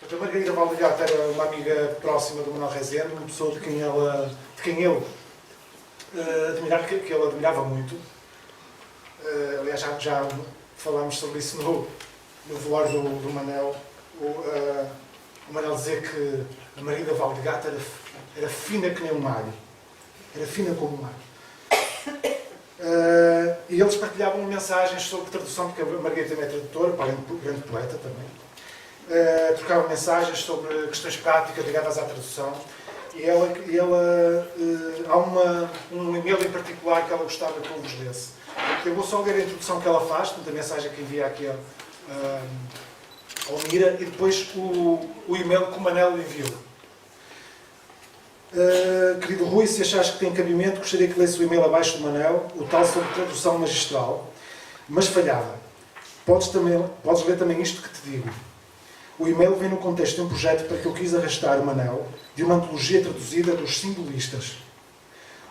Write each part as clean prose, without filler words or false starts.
A Margarida Valdegato era uma amiga próxima do Manuel Rezende, uma pessoa de quem ele admirava muito. Aliás, já falámos sobre isso no velório do Manel. O Manel dizia que a Margarida Valdegato era fina que nem um alho. Era fina como um alho. E eles partilhavam mensagens sobre tradução, porque a Margarida também é tradutora, grande poeta também. Trocavam mensagens sobre questões práticas ligadas à tradução. E há um e-mail em particular que ela gostava que eu vos lesse. Eu vou só ler a introdução que ela faz, portanto, a mensagem que envia aqui ao Mira, e depois o e-mail que o Manel enviou. Querido Rui, se achares que tem cabimento, gostaria que lesse o e-mail abaixo do Manel, o tal sobre tradução magistral, mas falhava. Podes ler também isto que te digo. O e-mail vem no contexto de um projeto para que eu quis arrastar o Manel de uma antologia traduzida dos simbolistas.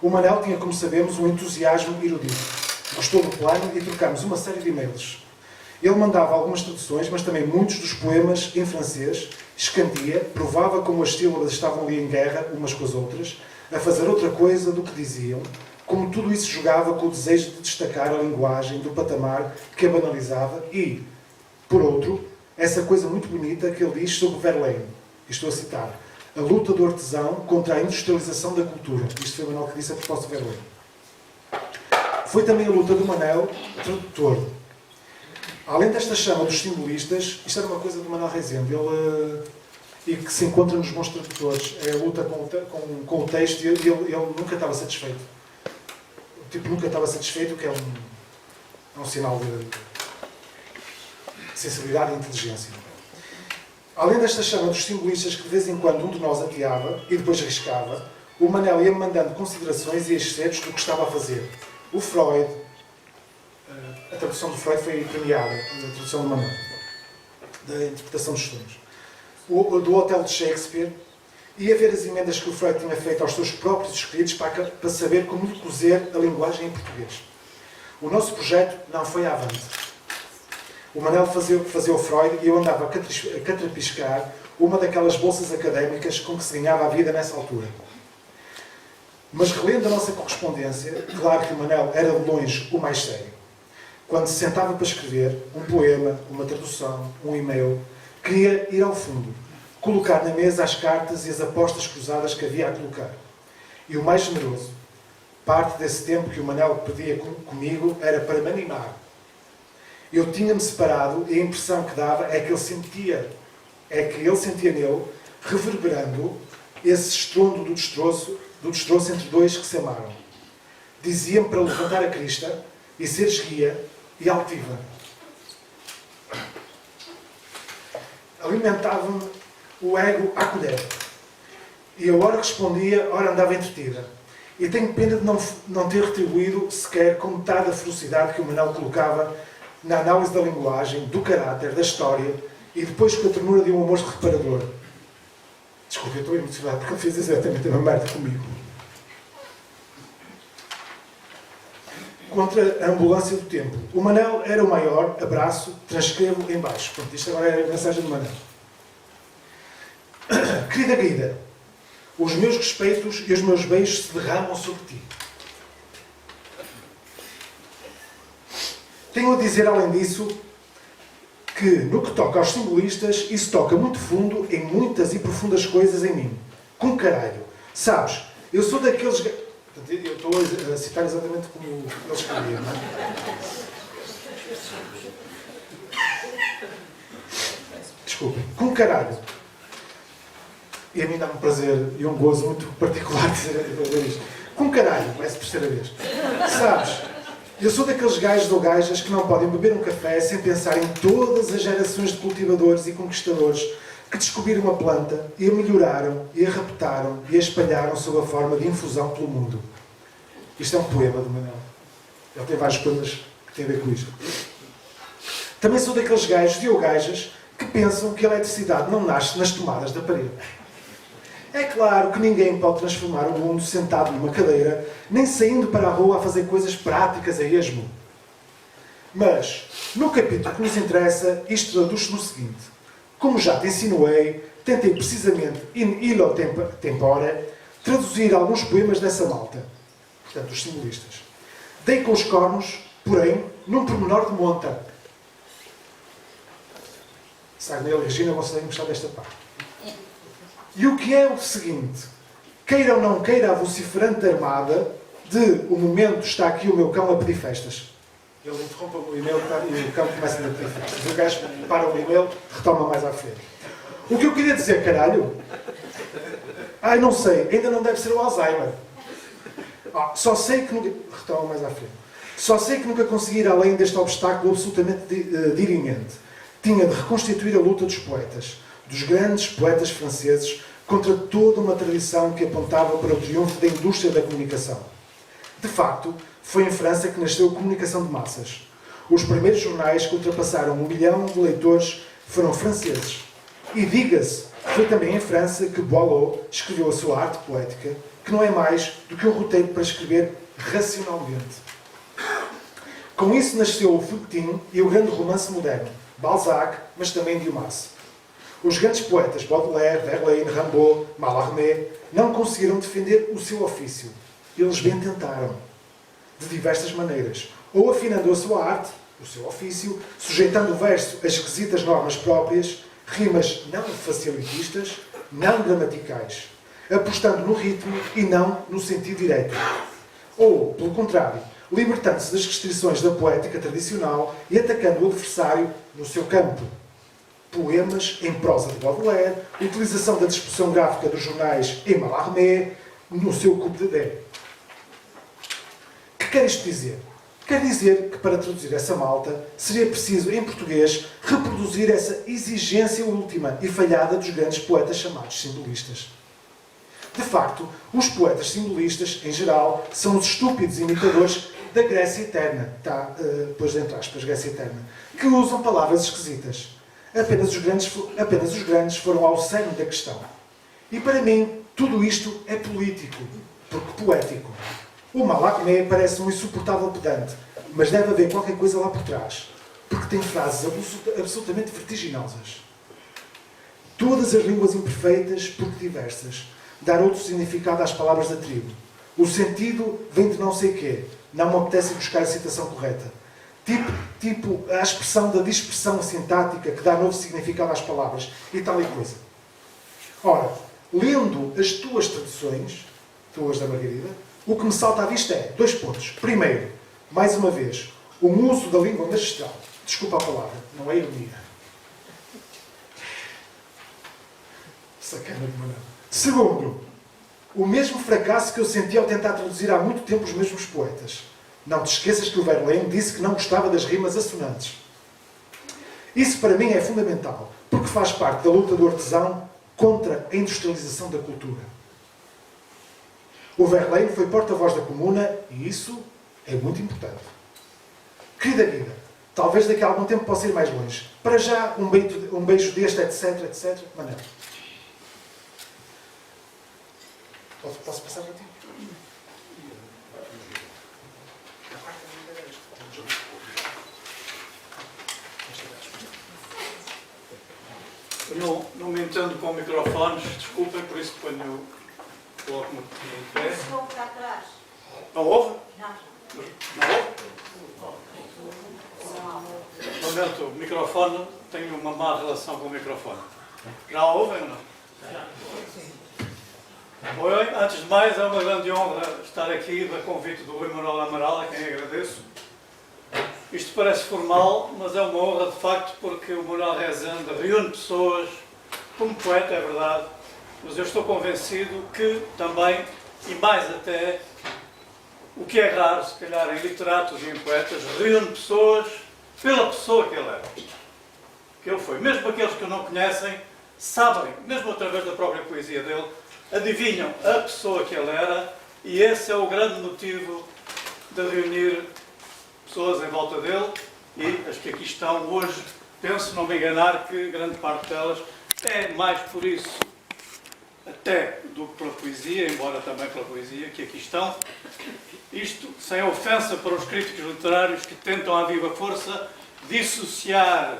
O Manel tinha, como sabemos, um entusiasmo erudito. Gostou do plano e trocámos uma série de e-mails. Ele mandava algumas traduções, mas também muitos dos poemas em francês, escandia, provava como as sílabas estavam ali em guerra umas com as outras, a fazer outra coisa do que diziam, como tudo isso jogava com o desejo de destacar a linguagem do patamar que a banalizava e, por outro, essa coisa muito bonita que ele diz sobre Verlaine. Estou a citar. A luta do artesão contra a industrialização da cultura. Isto foi o Manuel que disse a propósito de Verlaine. Foi também a luta do Manel, tradutor. Além desta chama dos simbolistas, isto era uma coisa do Manuel Rezende, e que se encontra nos bons tradutores. É a luta com o texto e ele nunca estava satisfeito. Nunca estava satisfeito, o que é um sinal de sensibilidade e inteligência. Além desta chama dos simbolistas que de vez em quando um de nós ateava e depois riscava, o Manel ia-me mandando considerações e excertos do que estava a fazer. O Freud, a tradução do Freud foi premiada, a tradução do Manel, da interpretação dos sonhos. Do Hotel de Shakespeare, ia ver as emendas que o Freud tinha feito aos seus próprios escritos para saber como lhe cozer a linguagem em português. O nosso projeto não foi avante. O Manel fazia o Freud e eu andava a catrapiscar uma daquelas bolsas académicas com que se ganhava a vida nessa altura. Mas relendo a nossa correspondência, claro que o Manel era de longe o mais sério. Quando se sentava para escrever um poema, uma tradução, um e-mail, queria ir ao fundo, colocar na mesa as cartas e as apostas cruzadas que havia a colocar. E o mais generoso, parte desse tempo que o Manel pedia comigo era para me animar. Eu tinha-me separado e a impressão que dava é que ele sentia nele, reverberando esse estrondo do destroço entre dois que se amaram. Dizia-me para levantar a crista e ser esguia e altiva. Alimentava-me o ego à colher. E eu ora respondia, ora andava entretida. E tenho pena de não ter retribuído sequer com metade da ferocidade que o Manel colocava na análise da linguagem, do caráter, da história e depois com a ternura de um amor reparador. Desculpe, eu estou emocionado porque ele fez exatamente a mesma merda comigo. Contra a ambulância do tempo. O Manel era o maior, abraço, transcrevo em baixo. Pronto, isto agora é a mensagem do Manel. Querida Guida, os meus respeitos e os meus beijos se derramam sobre ti. Tenho a dizer, além disso, que, no que toca aos simbolistas, isso toca muito fundo em muitas e profundas coisas em mim. Com caralho. Sabes, eu sou daqueles... Eu estou a citar exatamente como ele escrevia, não é? Desculpem. Com caralho. E a mim dá-me um prazer e um gozo muito particular dizer isto. Com caralho, parece por terceira vez. Sabes, eu sou daqueles gajos ou gajas que não podem beber um café sem pensar em todas as gerações de cultivadores e conquistadores que descobriram a planta e a melhoraram, e a raptaram e a espalharam sob a forma de infusão pelo mundo. Isto é um poema do Manel. Ele tem vários poemas que têm a ver com isto. Também sou daqueles gajos ou gajas que pensam que a eletricidade não nasce nas tomadas da parede. É claro que ninguém pode transformar o mundo sentado numa cadeira, nem saindo para a rua a fazer coisas práticas a esmo. Mas, no capítulo que nos interessa, isto traduz-se no seguinte. Como já te insinuei, tentei precisamente, in illo tempore, traduzir alguns poemas dessa malta, portanto, os simbolistas. Dei com os cornos, porém, num pormenor de monta. Sarney e Regina vão se devem gostar desta parte. E o que é o seguinte: queira ou não queira a vociferante armada de o momento está aqui o meu cão a pedir festas. Ele interrompe o e-mail e o cão começa a pedir festas. O gajo para o e-mail, retoma mais à frente. O que eu queria dizer, caralho? Ai, não sei, ainda não deve ser o Alzheimer. Só sei que nunca... Retoma mais à frente. Só sei que nunca consegui ir além deste obstáculo absolutamente dirimente. Tinha de reconstituir a luta dos poetas, dos grandes poetas franceses, contra toda uma tradição que apontava para o triunfo da indústria da comunicação. De facto, foi em França que nasceu a comunicação de massas. Os primeiros jornais que ultrapassaram 1 milhão de leitores foram franceses. E diga-se, foi também em França que Boileau escreveu a sua arte poética, que não é mais do que um roteiro para escrever racionalmente. Com isso nasceu o Fouquetin e o grande romance moderno, Balzac, mas também Dumas. Os grandes poetas Baudelaire, Verlaine, Rimbaud, Mallarmé não conseguiram defender o seu ofício. Eles bem tentaram, de diversas maneiras, ou afinando a sua arte, o seu ofício, sujeitando o verso a esquisitas normas próprias, rimas não facialitistas, não gramaticais, apostando no ritmo e não no sentido direto. Ou, pelo contrário, libertando-se das restrições da poética tradicional e atacando o adversário no seu campo. Poemas em prosa de Baudelaire, utilização da disposição gráfica dos jornais em Mallarmé, no seu coup de dé. Que quer isto dizer? Quer dizer que, para traduzir essa malta, seria preciso, em português, reproduzir essa exigência última e falhada dos grandes poetas chamados simbolistas. De facto, os poetas simbolistas, em geral, são os estúpidos imitadores da Grécia Eterna, depois de entre aspas, Grécia Eterna, que usam palavras esquisitas. Apenas os grandes foram ao cerne da questão. E para mim, tudo isto é político, porque poético. O Mallarmé parece um insuportável pedante, mas deve haver qualquer coisa lá por trás, porque tem frases absolutamente vertiginosas. Todas as línguas imperfeitas, porque diversas, dar outro significado às palavras da tribo. O sentido vem de não sei quê, não me apetece buscar a citação correta. Tipo a expressão da dispersão sintática que dá novo significado às palavras e tal e coisa. Ora, lendo as tuas traduções, tuas da Margarida, o que me salta à vista é 2 pontos. Primeiro, mais uma vez, o uso da língua magistral. Desculpa a palavra, não é ironia. Sacana de maneira. Segundo, o mesmo fracasso que eu senti ao tentar traduzir há muito tempo os mesmos poetas. Não te esqueças que o Verlaine disse que não gostava das rimas assonantes. Isso para mim é fundamental, porque faz parte da luta do artesão contra a industrialização da cultura. O Verlaine foi porta-voz da Comuna e isso é muito importante. Querida Guida, talvez daqui a algum tempo possa ir mais longe. Para já, um beijo deste, etc, etc. Manel. Posso passar para ti? Eu não me entendo com microfones, desculpem, por isso coloco-me em pé. Estou para trás. Não ouve? Não. Não ouve? Lamento, o microfone, tenho uma má relação com o microfone. Já ouvem ou não? Oi, antes de mais, é uma grande honra estar aqui a convite do Rui Manuel Amaral, a quem agradeço. Isto parece formal, mas é uma honra de facto, porque o Manuel Rezende reúne pessoas, como poeta, é verdade, mas eu estou convencido que também, e mais até, o que é raro, se calhar, em literatos e em poetas, reúne pessoas pela pessoa que ele era. Que ele foi. Mesmo aqueles que o não conhecem, sabem, mesmo através da própria poesia dele, adivinham a pessoa que ele era, e esse é o grande motivo de reunir pessoas em volta dele, e as que aqui estão hoje, penso não me enganar que grande parte delas é mais por isso, até do que pela poesia, embora também pela poesia, que aqui estão. Isto sem ofensa para os críticos literários que tentam à viva força dissociar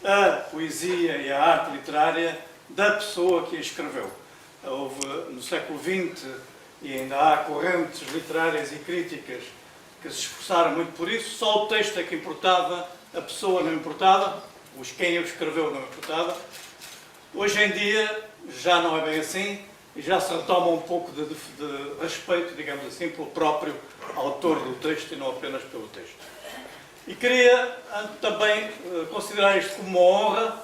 a poesia e a arte literária da pessoa que a escreveu. Houve, no século XX, e ainda há correntes literárias e críticas que se esforçaram muito por isso, só o texto é que importava, a pessoa não importava, quem o escreveu não importava. Hoje em dia já não é bem assim, e já se retoma um pouco de respeito, digamos assim, pelo próprio autor do texto e não apenas pelo texto. E queria também considerar isto como uma honra,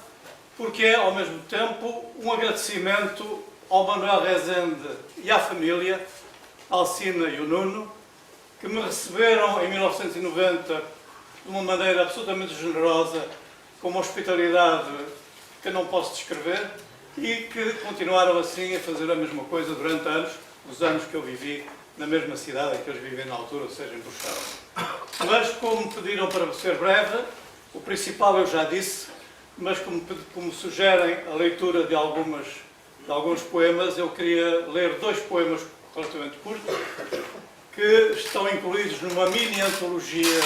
porque é, ao mesmo tempo, um agradecimento ao Manuel Rezende e à família, Alcina e o Nuno, que me receberam em 1990 de uma maneira absolutamente generosa, com uma hospitalidade que eu não posso descrever, e que continuaram assim a fazer a mesma coisa durante anos, os anos que eu vivi na mesma cidade em que eles vivem na altura, ou seja, em Bruxelas. Mas, como me pediram para ser breve, o principal eu já disse, mas como sugerem a leitura de alguns poemas, eu queria ler 2 poemas relativamente curtos, que estão incluídos numa mini antologia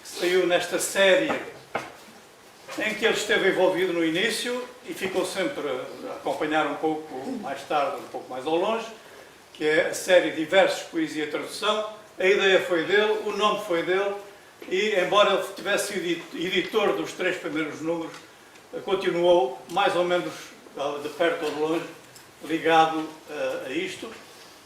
que saiu nesta série em que ele esteve envolvido no início e ficou sempre a acompanhar um pouco mais tarde, um pouco mais ao longe, que é a série Diversos, Poesia e Tradução. A ideia foi dele, o nome foi dele, e embora ele tivesse sido editor dos 3 primeiros números, continuou mais ou menos de perto ou de longe ligado a isto.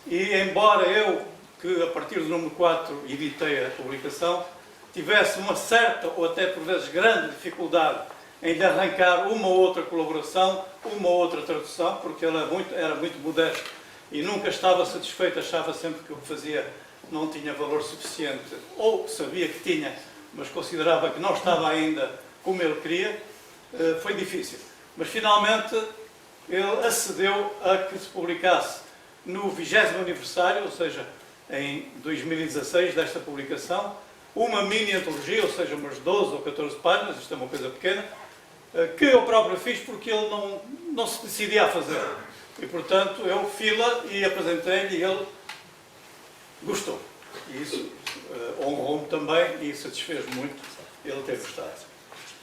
E embora eu, que a partir do número 4 editei a publicação, tivesse uma certa, ou até por vezes grande dificuldade em lhe arrancar uma ou outra colaboração, uma ou outra tradução, porque ele era muito modesto e nunca estava satisfeito, achava sempre que o que fazia não tinha valor suficiente, ou sabia que tinha, mas considerava que não estava ainda como ele queria. Foi difícil. Mas finalmente ele acedeu a que se publicasse no 20º aniversário, ou seja, em 2016 desta publicação, uma mini antologia, ou seja, umas 12 ou 14 páginas, isto é uma coisa pequena, que eu próprio fiz porque ele não se decidia a fazer. E, portanto, eu fila e apresentei-lhe e ele gostou. E isso honrou-me também e satisfez muito ele ter gostado.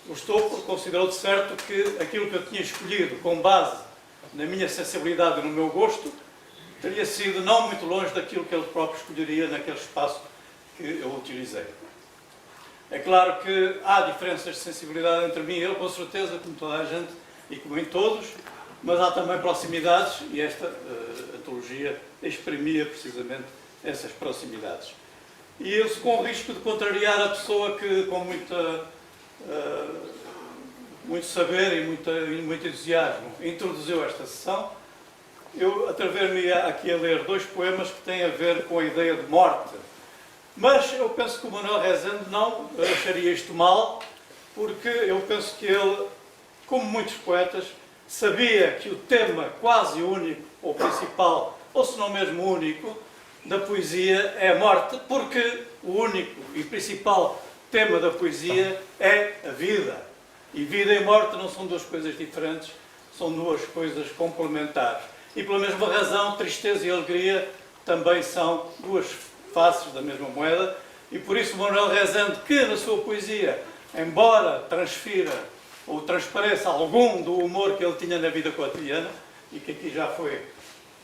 Gostou porque considerou de certo que aquilo que eu tinha escolhido com base na minha sensibilidade e no meu gosto teria sido não muito longe daquilo que ele próprio escolheria naquele espaço que eu utilizei. É claro que há diferenças de sensibilidade entre mim e ele, com certeza, como toda a gente e como em todos, mas há também proximidades e esta antologia exprimia precisamente essas proximidades. E eu, com o risco de contrariar a pessoa que, com muito saber e muito entusiasmo, introduziu esta sessão, eu atrever-me aqui a ler 2 poemas que têm a ver com a ideia de morte. Mas eu penso que o Manuel Rezende não acharia isto mal, porque eu penso que ele, como muitos poetas, sabia que o tema quase único, ou principal, ou se não mesmo único, da poesia é a morte, porque o único e principal tema da poesia é a vida. E vida e morte não são 2 coisas diferentes, são 2 coisas complementares. E pela mesma razão, tristeza e alegria também são 2 faces da mesma moeda, e por isso Manuel Rezende, que na sua poesia, embora transfira ou transpareça algum do humor que ele tinha na vida cotidiana, e que aqui já foi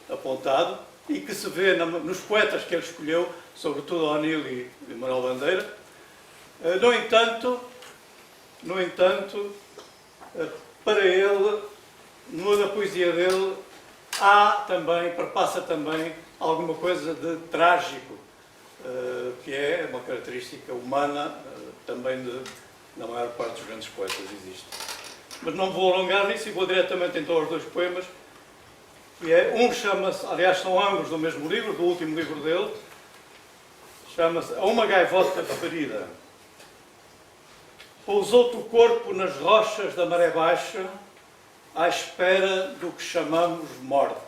apontado, e que se vê nos poetas que ele escolheu, sobretudo O'Neill e Manuel Bandeira, no entanto, para ele, na poesia dele, perpassa também alguma coisa de trágico, que é uma característica humana também na maior parte dos grandes poetas existe. Mas não vou alongar nisso e vou diretamente então aos 2 poemas, que um chama-se, aliás são ambos do mesmo livro, do último livro dele, chama-se A uma gaivota ferida. Pousou-te o corpo nas rochas da maré baixa, à espera do que chamamos morte.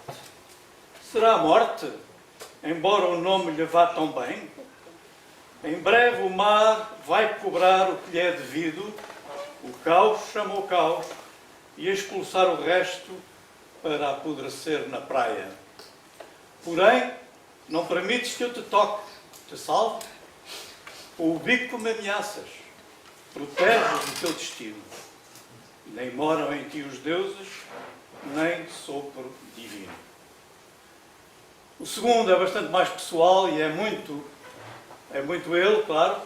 Será a morte? Embora o nome lhe vá tão bem, em breve o mar vai cobrar o que lhe é devido, o caos chama o caos, e expulsar o resto para apodrecer na praia. Porém, não permites que eu te toque, te salve? Com o bico me ameaças, proteges o teu destino. Nem moram em ti os deuses, nem sopro divino. O segundo é bastante mais pessoal e é muito ele, claro,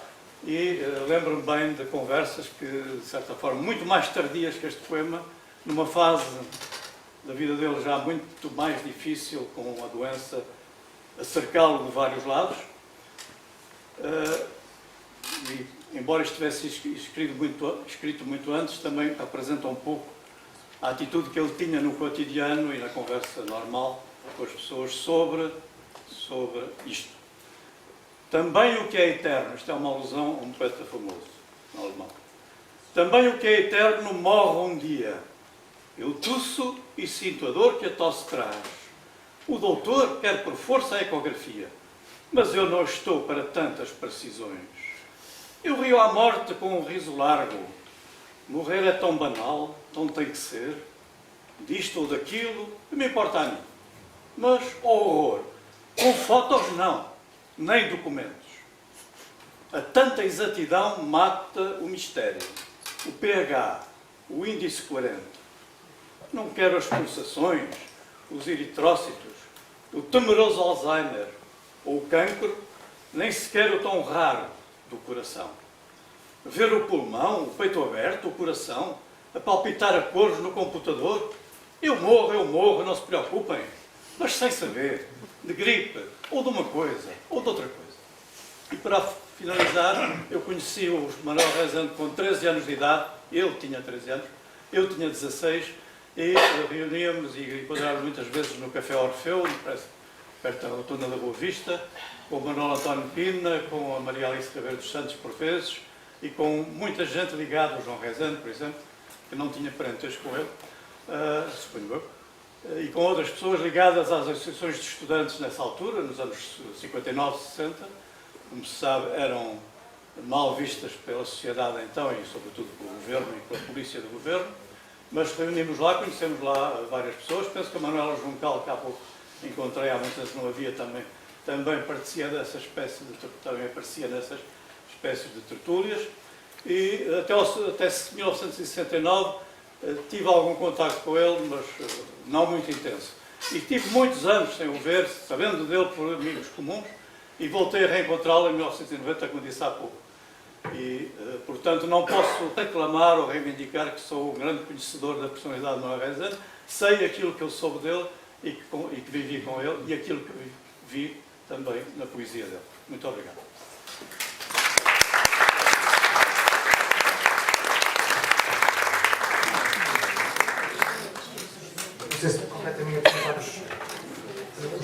e lembro-me bem de conversas que, de certa forma, muito mais tardias que este poema, numa fase da vida dele já muito mais difícil, com a doença a cercá-lo de vários lados. E, embora isto tivesse escrito muito antes, também apresenta um pouco a atitude que ele tinha no cotidiano e na conversa normal com as pessoas sobre isto. Também o que é eterno, isto é uma alusão a um poeta famoso, no alemão. Também o que é eterno morre um dia. Eu tuço e sinto a dor que a tosse traz. O doutor quer por força a ecografia, mas eu não estou para tantas precisões. Eu rio à morte com um riso largo. Morrer é tão banal, tão tem que ser. Disto ou daquilo, que me importa a mim. Mas, oh horror, com fotos não, nem documentos. A tanta exatidão mata o mistério, o pH, o índice 40. Não quero as pulsações, os eritrócitos, o temeroso Alzheimer ou o cancro, nem sequer o tão raro do coração. Ver o pulmão, o peito aberto, o coração, a palpitar a cores no computador. Eu morro, não se preocupem, mas sem saber, de gripe, ou de uma coisa, ou de outra coisa. E para finalizar, eu conheci o Manuel Rezende com 13 anos de idade, ele tinha 13 anos, eu tinha 16, e reuníamos e encontrávamos muitas vezes no Café Orfeu, perto da Rotunda da Boa Vista, com o Manuel António Pina, com a Maria Alice Ribeiro dos Santos, por vezes, e com muita gente ligada, o João Rezende, por exemplo, que não tinha parentesco com ele, suponho eu, e com outras pessoas ligadas às associações de estudantes nessa altura, nos anos 59, 60, como se sabe, eram mal vistas pela sociedade então, e sobretudo pelo governo e pela polícia do governo, mas reunimos lá, conhecemos lá várias pessoas. Penso que a Manuela Juncal, que há pouco encontrei, há muitos anos não havia, também aparecia nessas espécies de tertúlias, e até 1969 tive algum contacto com ele, mas não muito intenso. E tive muitos anos sem o ver, sabendo dele por amigos comuns, e voltei a reencontrá-lo em 1990, como disse há pouco. E, portanto, não posso reclamar ou reivindicar que sou um grande conhecedor da personalidade de Manuel Rezende. Sei aquilo que eu soube dele e que vivi com ele, e aquilo que vi também na poesia dele. Muito obrigado. Não sei se completamente apresentar os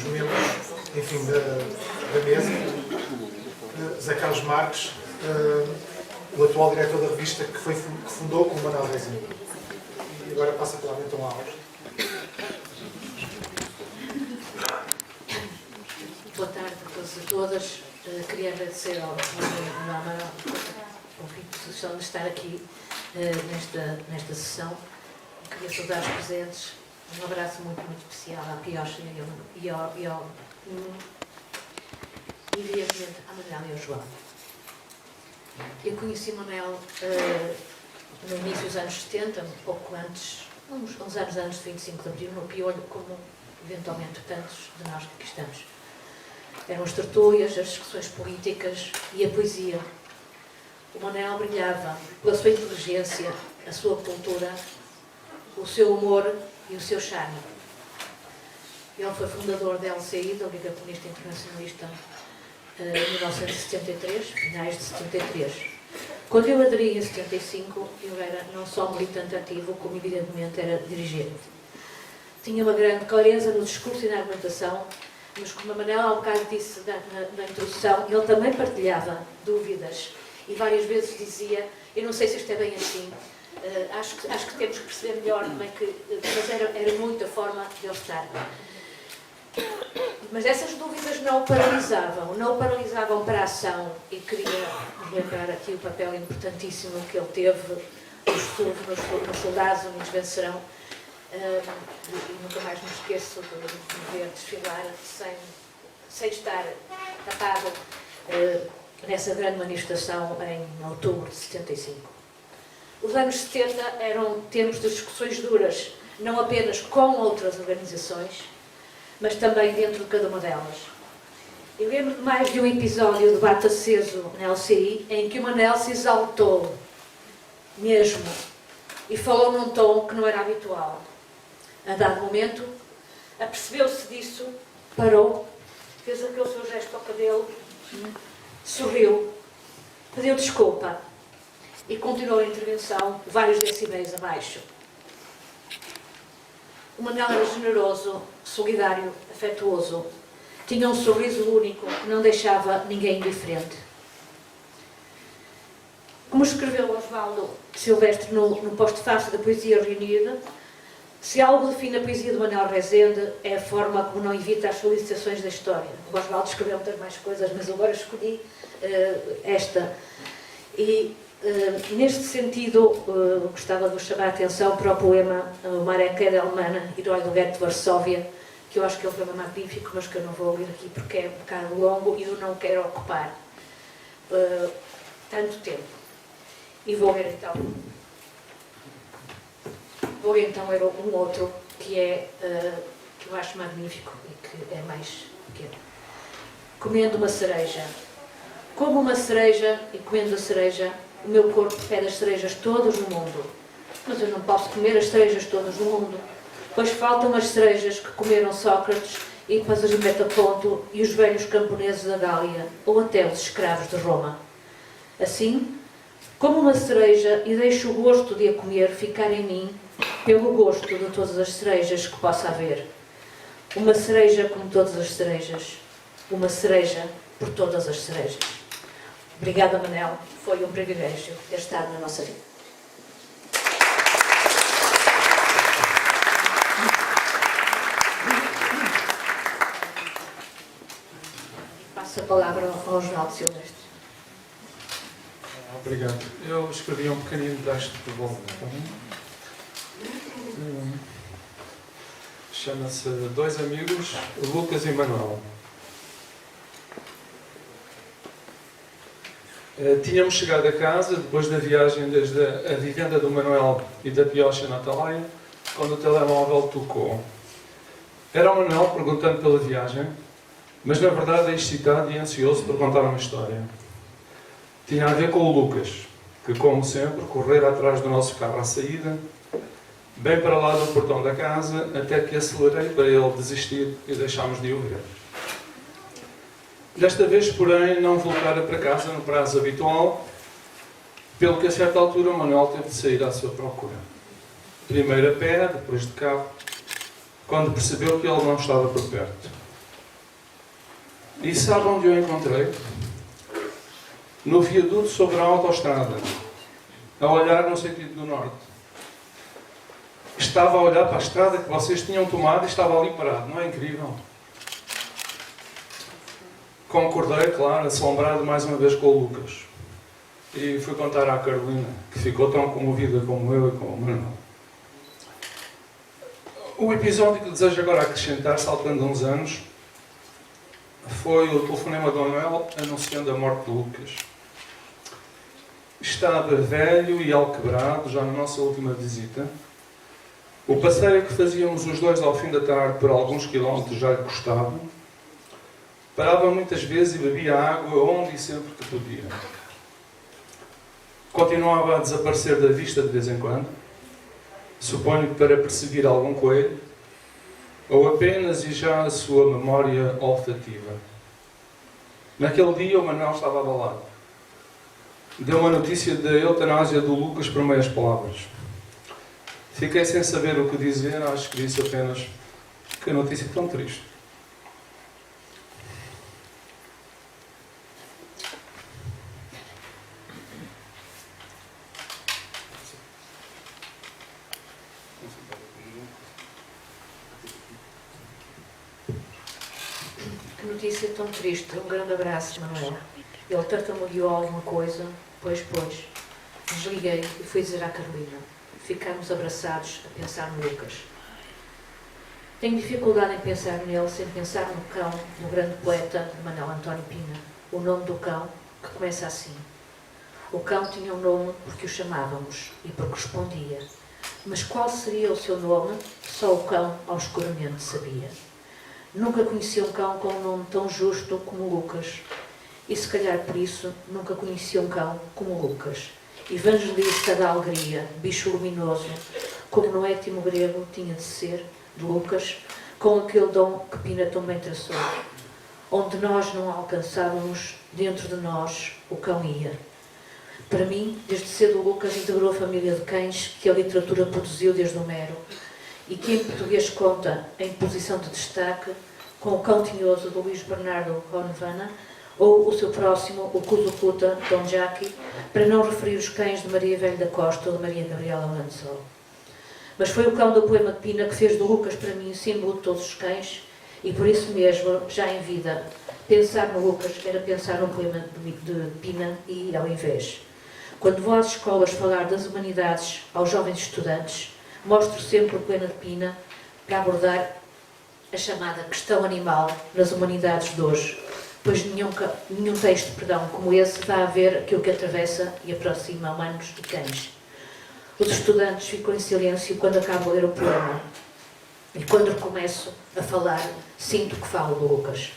membros, enfim, da mesa. Zé Carlos Marques, o atual diretor da revista que fundou com o Manuel Rezende. E agora passa a palavra então a Alves. Boa tarde a todos e todas. Queria agradecer ao Manuel a disposição de estar aqui nesta sessão. Queria saudar os presentes. Um abraço muito, muito especial à Piocha e evidentemente à Manuel e ao João. Eu conheci Manuel no início dos anos 70, um pouco antes, uns anos antes de 25 de Abril, no Piolho, como eventualmente tantos de nós que aqui estamos. Eram as tertúlias, as discussões políticas e a poesia. O Manuel brilhava pela sua inteligência, a sua cultura, o seu humor e o seu charme. Ele foi fundador da LCI, da Liga Comunista Internacionalista, em 1973, finais de 73. Quando eu aderi em 75, eu era não só militante ativo, como evidentemente era dirigente. Tinha uma grande clareza no discurso e na argumentação, mas como a Manuela há um bocado disse na introdução, ele também partilhava dúvidas e várias vezes dizia: eu não sei se isto é bem assim, acho que temos que perceber melhor como é que... Mas era muito a forma de ele estar. Mas essas dúvidas não o paralisavam para a ação, e queria lembrar aqui o papel importantíssimo que ele teve nos Soldados Unidos Vencerão, e nunca mais me esqueço de me ver desfilar sem estar tapado nessa grande manifestação em outubro de 75. Os anos 70 eram tempos de discussões duras, não apenas com outras organizações, mas também dentro de cada uma delas. Eu lembro de mais de um episódio de debate aceso na LCI em que o Manel se exaltou mesmo e falou num tom que não era habitual. A dado momento, apercebeu-se disso, parou, fez aquele seu gesto ao cabelo, sorriu, pediu desculpa e continuou a intervenção vários decibéis abaixo. O Manel era generoso, solidário, afetuoso. Tinha um sorriso único que não deixava ninguém indiferente. Como escreveu Osvaldo Silvestre no Posto-Fácil da Poesia Reunida, se algo define a poesia de Manuel Rezende é a forma como não evita as solicitações da história. O Osvaldo escreveu muitas mais coisas, mas agora escolhi esta. E, neste sentido, gostava de vos chamar a atenção para o poema O Marek Edelman, Herói do Gueto de Varsóvia, que eu acho que é um poema magnífico, mas que eu não vou ler aqui porque é um bocado longo e eu não quero ocupar tanto tempo. E vou ler então. Vou então ler um outro que eu acho magnífico e que é mais pequeno. Comendo uma cereja. Como uma cereja e comendo a cereja, o meu corpo pede as cerejas todas no mundo. Mas eu não posso comer as cerejas todas no mundo, pois faltam as cerejas que comeram Sócrates e Hipas de Metaponto e os velhos camponeses da Gália, ou até os escravos de Roma. Assim, como uma cereja e deixo o gosto de a comer ficar em mim, pelo gosto de todas as cerejas que possa haver. Uma cereja como todas as cerejas. Uma cereja por todas as cerejas. Obrigada, Manel. Foi um privilégio ter estado na nossa vida. Passo a palavra ao Osvaldo Silvestre. Obrigado. Eu escrevi um pequenino texto de volta. Chama-se Dois Amigos, Lucas e Manuel. Tínhamos chegado a casa, depois da viagem desde a vivenda do Manuel e da Piocha na Atalaia, quando o telemóvel tocou. Era o Manuel perguntando pela viagem, mas na verdade é excitado e ansioso por contar uma história. Tinha a ver com o Lucas, que, como sempre, correra atrás do nosso carro à saída, bem para lá do portão da casa, até que acelerei para ele desistir e deixámos de o ver. Desta vez, porém, não voltara para casa no prazo habitual, pelo que a certa altura o Manuel teve de sair à sua procura. Primeiro a pé, depois de carro, quando percebeu que ele não estava por perto. E sabe onde eu encontrei? No viaduto sobre a autoestrada, a olhar no sentido do norte. Estava a olhar para a estrada que vocês tinham tomado e estava ali parado. Não é incrível? Concordei, claro, assombrado mais uma vez com o Lucas. E fui contar à Carolina, que ficou tão comovida como eu e como o Manuel. O episódio que desejo agora acrescentar, saltando uns anos, foi o telefonema do Manuel anunciando a morte de Lucas. Estava velho e alquebrado, já na nossa última visita. O passeio que fazíamos os dois ao fim da tarde por alguns quilómetros já lhe custava. Parava muitas vezes e bebia água onde e sempre que podia. Continuava a desaparecer da vista de vez em quando, suponho que para perseguir algum coelho, ou apenas e já a sua memória olfativa. Naquele dia o Manuel estava abalado. Deu uma notícia da eutanásia do Lucas por meias palavras. Fiquei sem saber o que dizer, acho que disse apenas que notícia tão triste. Que notícia tão triste. Um grande abraço, Manuel. Ele tartamudeou alguma coisa, pois. Desliguei e fui dizer à Carolina. Ficámos abraçados a pensar no Lucas. Tenho dificuldade em pensar nele sem pensar no cão do grande poeta Manuel António Pina. O nome do cão, que começa assim. O cão tinha um nome porque o chamávamos e porque respondia. Mas qual seria o seu nome? Só o cão, obscuramente, sabia. Nunca conhecia um cão com um nome tão justo como Lucas. E se calhar por isso, nunca conhecia um cão como Lucas. Evangelista da alegria, bicho luminoso, como no étimo grego tinha de ser, de Lucas, com aquele dom que Pina também traçou. Onde nós não alcançávamos, dentro de nós, o cão ia. Para mim, desde cedo Lucas integrou a família de cães que a literatura produziu desde Homero e que em português conta em posição de destaque com o cão tinhoso do Luís Bernardo Ronvana ou o seu próximo, o Cuzucuta, Don Jackie, para não referir os cães de Maria Velho da Costa ou de Maria Gabriela Lanzol. Mas foi o cão do poema de Pina que fez do Lucas para mim símbolo de todos os cães e por isso mesmo, já em vida, pensar no Lucas era pensar no poema de Pina e ao invés. Quando vou às escolas falar das humanidades aos jovens estudantes, mostro sempre o poema de Pina para abordar a chamada questão animal nas humanidades de hoje, pois nenhum texto como esse vai haver aquilo que atravessa e aproxima humanos e cães. Os estudantes ficam em silêncio quando acabo de ler o poema e quando recomeço a falar, sinto que falo do Lucas.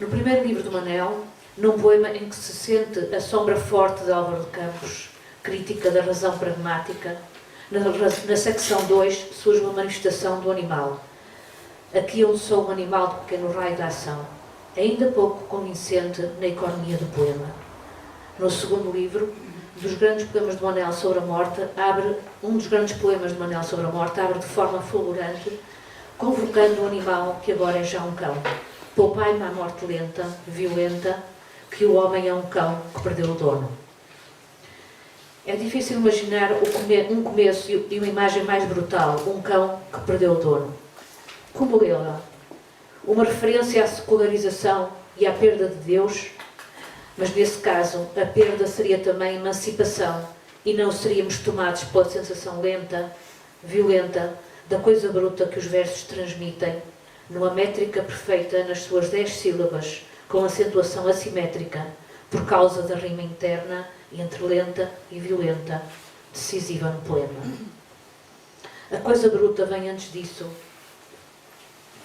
No primeiro livro do Manel, num poema em que se sente a sombra forte de Álvaro de Campos, crítica da razão pragmática, na secção 2 surge uma manifestação do animal. Aqui eu sou um animal de pequeno raio de ação, ainda pouco convincente na economia do poema. No segundo livro, dos grandes poemas de Manel sobre a morte, um dos grandes poemas de Manel sobre a morte abre de forma fulgurante, convocando o animal que agora é já um cão. Poupai-me à morte lenta, violenta, que o homem é um cão que perdeu o dono. É difícil imaginar um começo e uma imagem mais brutal, um cão que perdeu o dono. Como lê-la? Uma referência à secularização e à perda de Deus? Mas nesse caso, a perda seria também emancipação e não seríamos tomados pela sensação lenta, violenta, da coisa bruta que os versos transmitem, numa métrica perfeita nas suas 10 sílabas, com acentuação assimétrica, por causa da rima interna entre lenta e violenta, decisiva no poema. A coisa bruta vem antes disso,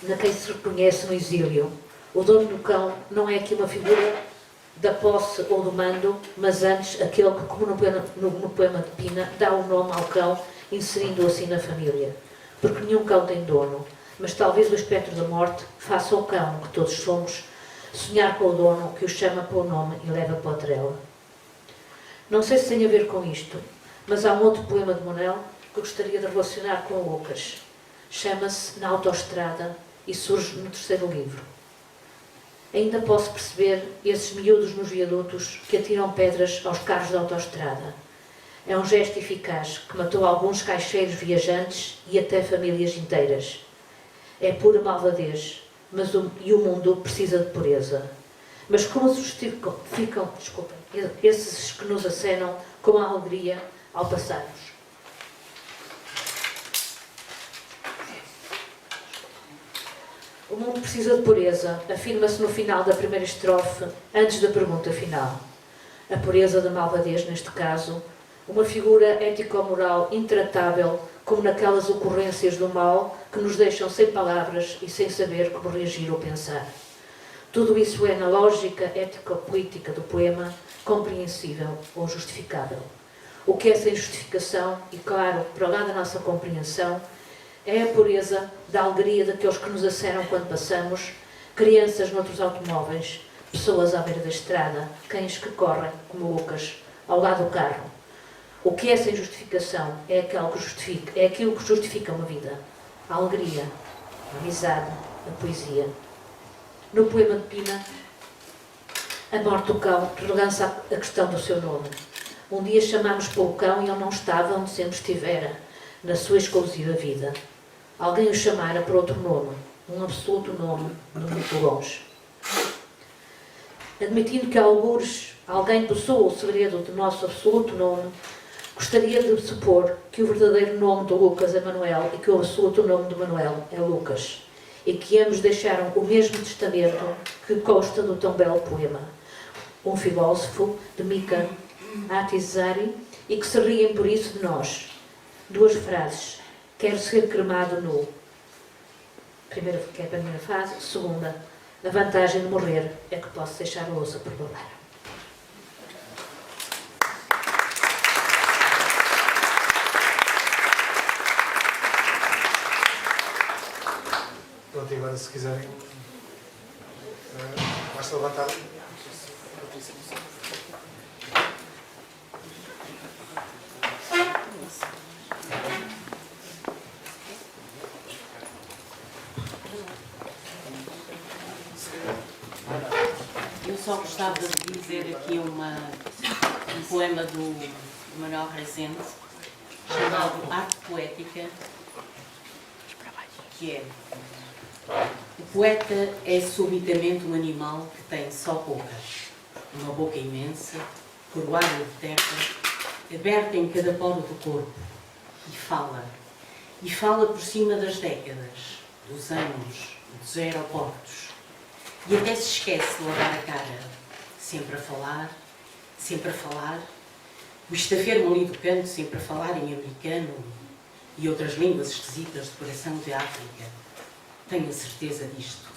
na quem se reconhece no exílio. O dono do cão não é aqui uma figura da posse ou do mando, mas antes aquele que, como no poema de Pina, dá o nome ao cão, inserindo-o assim na família. Porque nenhum cão tem dono, mas talvez o espectro da morte faça ao cão, que todos somos, sonhar com o dono que o chama pelo nome e leva para a trela. Não sei se tem a ver com isto, mas há um outro poema de Manel que eu gostaria de relacionar com o Lucas. Chama-se Na Autoestrada e surge no terceiro livro. Ainda posso perceber esses miúdos nos viadutos que atiram pedras aos carros da autoestrada. É um gesto eficaz que matou alguns caixeiros viajantes e até famílias inteiras. É pura malvadez, mas o mundo precisa de pureza. Mas como se justificam, esses que nos acenam com a alegria ao passarmos? O mundo precisa de pureza, afirma-se no final da primeira estrofe, antes da pergunta final. A pureza da malvadez, neste caso, uma figura ético-moral intratável, como naquelas ocorrências do mal que nos deixam sem palavras e sem saber como reagir ou pensar. Tudo isso é, na lógica ético-política do poema, compreensível ou justificável. O que é sem justificação, e claro, para lá da nossa compreensão, é a pureza da alegria daqueles que nos acenam quando passamos, crianças noutros automóveis, pessoas à beira da estrada, cães que correm, como Lucas, ao lado do carro. O que é sem justificação é aquilo que justifica uma vida. A alegria, a amizade, a poesia. No poema de Pina, a morte do cão relança a questão do seu nome. Um dia chamámos pelo cão e ele não estava onde sempre estivera, na sua exclusiva vida. Alguém o chamara por outro nome, um absoluto nome, de muito longe. Admitindo que algures alguém possua o segredo do nosso absoluto nome, gostaria de supor que o verdadeiro nome do Lucas é Manuel e que o absoluto nome do Manuel é Lucas, e que ambos deixaram o mesmo testamento que consta do tão belo poema. Um filósofo de mica a atizarem e que se riem por isso de nós. 2 frases. Quero ser cremado nu. Primeira, que é a primeira frase. Segunda, a vantagem de morrer é que posso deixar a louça por babar. Pronto, e agora se quiserem, basta levantar. Eu só gostava de dizer aqui um poema do Manuel Rezende, chamado Arte Poética, que é: o poeta é subitamente um animal que tem só boca, uma boca imensa, coroada de terra, aberta em cada poro do corpo, e fala por cima das décadas, dos anos, dos aeroportos, e até se esquece de lavar a cara, sempre a falar, o estafermo ali do canto sempre a falar em americano e outras línguas esquisitas de coração de África. Tenho a certeza disto.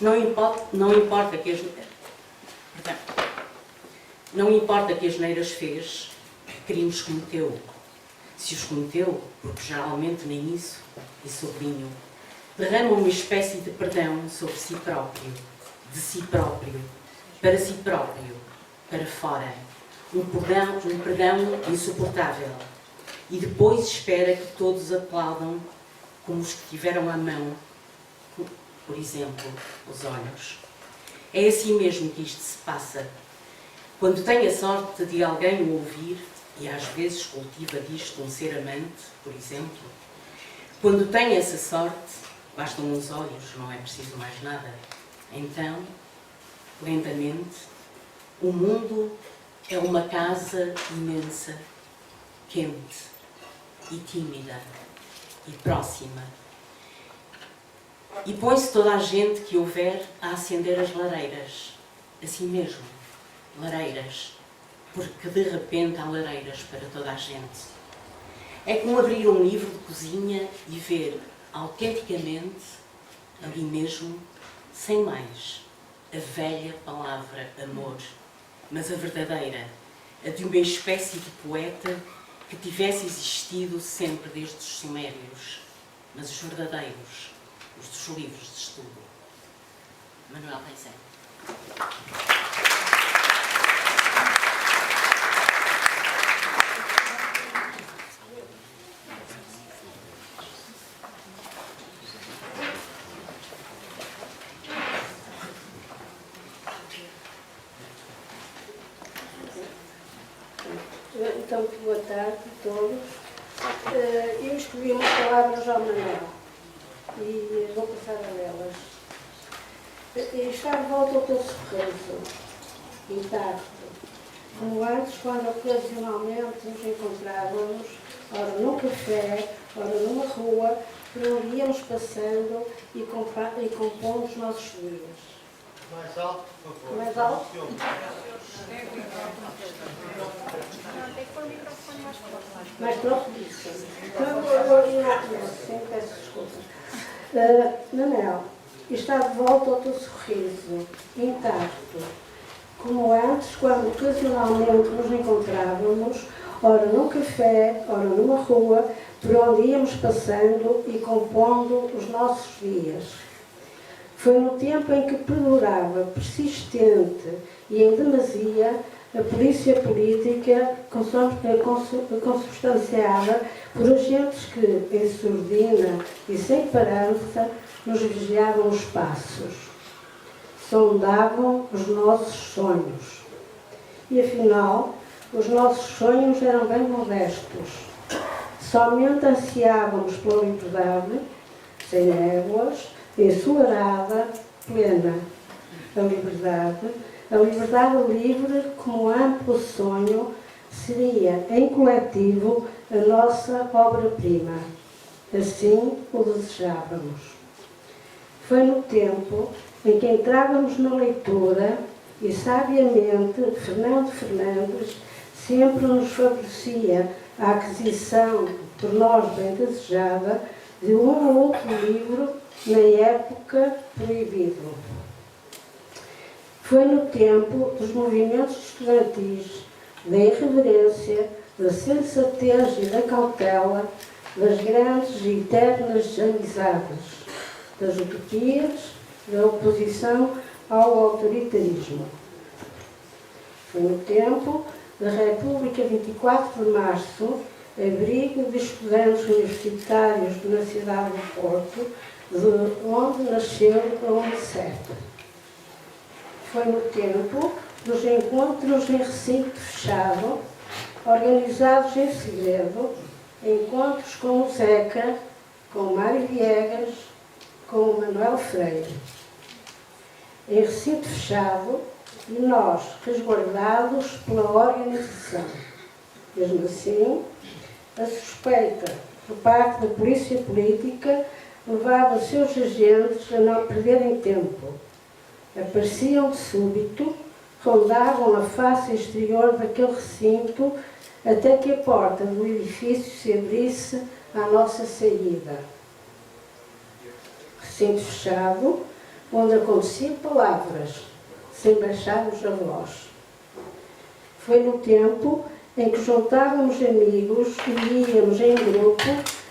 Não importa que as neiras fez, que crimes cometeu. Se os cometeu, porque geralmente nem isso, e sublinho, derrama uma espécie de perdão sobre si próprio, de si próprio, para fora. Um perdão insuportável. E depois espera que todos aplaudam como os que tiveram à mão, por exemplo, os olhos. É assim mesmo que isto se passa. Quando tem a sorte de alguém o ouvir, e às vezes cultiva disto um ser amante, por exemplo, quando tem essa sorte, bastam uns olhos, não é preciso mais nada. Então, lentamente, o mundo é uma casa imensa, quente e tímida e próxima. E põe-se toda a gente que houver a acender as lareiras. Assim mesmo, lareiras. Porque de repente há lareiras para toda a gente. É como abrir um livro de cozinha e ver autenticamente, ali mesmo, sem mais, a velha palavra amor, mas a verdadeira, a de uma espécie de poeta que tivesse existido sempre desde os sumérios, mas os verdadeiros, os dos livros de estudo. Manuel Rezende. Então, boa tarde a todos. Eu escolhi umas palavras ao Manuel e vou passar a elas. Está de volta o teu sorriso, intacto, como antes, quando ocasionalmente nos encontrávamos, ora num café, ora numa rua, por onde íamos passando e compondo os nossos dias. Mais alto, por favor. Mais alto? Mais próximo disso. Então, sim, peço desculpa. Manel, está de volta o teu sorriso, intacto, como antes, quando ocasionalmente nos encontrávamos, ora num café, ora numa rua, por onde íamos passando e compondo os nossos dias. Foi no tempo em que perdurava, persistente e em demasia, a polícia política consubstanciada por agentes que, em surdina e sem parança, nos vigiavam os passos, sondavam os nossos sonhos. E afinal, os nossos sonhos eram bem modestos. Somente ansiávamos pela liberdade, sem névoas, ensolarada, plena. A liberdade livre como amplo sonho seria, em coletivo, a nossa obra-prima. Assim o desejávamos. Foi no tempo em que entrávamos na leitura, E sabiamente, Fernando Fernandes sempre nos favorecia a aquisição, por nós bem desejada, de um ou outro livro na época proibido. Foi no tempo dos movimentos estudantis, da irreverência, da sensatez e da cautela, das grandes e eternas amizades, das utopias, da oposição ao autoritarismo. Foi no tempo da República 24 de Março, abrigo de estudantes universitários na cidade do Porto, de onde nasceu a UNICEF. Foi no tempo dos encontros em recinto fechado, organizados em segredo, encontros com o Zeca, com o Mário Viegas, com o Manuel Freire. Em recinto fechado, e nós resguardados pela organização. Mesmo assim, a suspeita por parte da polícia política levava os seus agentes a não perderem tempo. Apareciam de súbito, rondavam a face exterior daquele recinto até que a porta do edifício se abrisse à nossa saída. Recinto fechado, onde aconteciam palavras, sem baixarmos a voz. Foi no tempo em que juntávamos amigos e íamos em grupo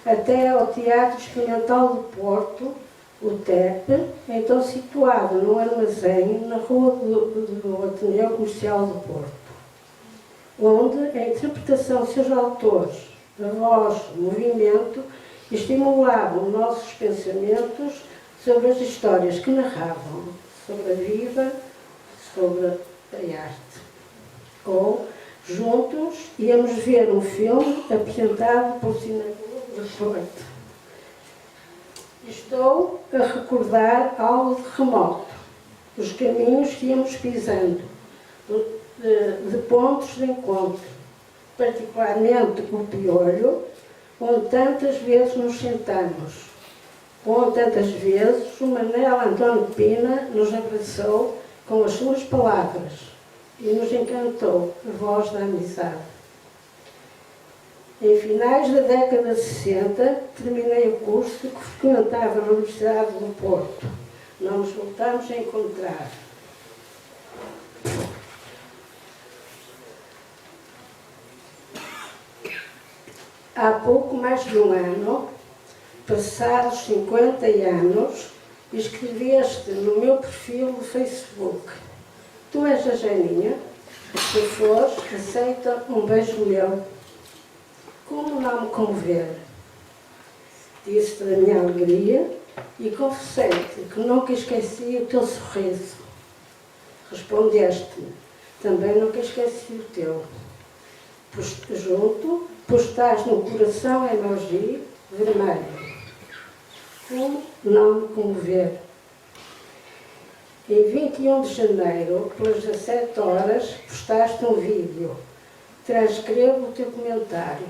até ao Teatro Experimental do Porto, o TEP, então situado num armazém na rua do Ateneu Comercial do Porto, onde a interpretação de seus autores, a voz, o movimento, estimulavam nossos pensamentos sobre as histórias que narravam, sobre a vida, sobre a arte. Ou, juntos, íamos ver um filme apresentado pelo Cineclube do Porto. Estou a recordar algo de remoto, os caminhos que íamos pisando, de pontos de encontro, particularmente o Piolho, onde tantas vezes nos sentamos, onde tantas vezes o Manel António Pina nos abraçou com as suas palavras e nos encantou a voz da amizade. Em finais da década de 60, terminei o curso que frequentava na Universidade do Porto. Não nos voltámos a encontrar. Há pouco mais de um ano, passados 50 anos, escreveste no meu perfil do Facebook: tu és a Janinha, se fores, aceita um beijo meu. Como não me comover? Disse-te da minha alegria e confessei-te que nunca esqueci o teu sorriso. Respondeste-me: também nunca esqueci o teu. Junto, postaste no coração emoji vermelho. Como não me comover? Em 21 de janeiro, pelas 17 horas, postaste um vídeo. Transcrevo o teu comentário.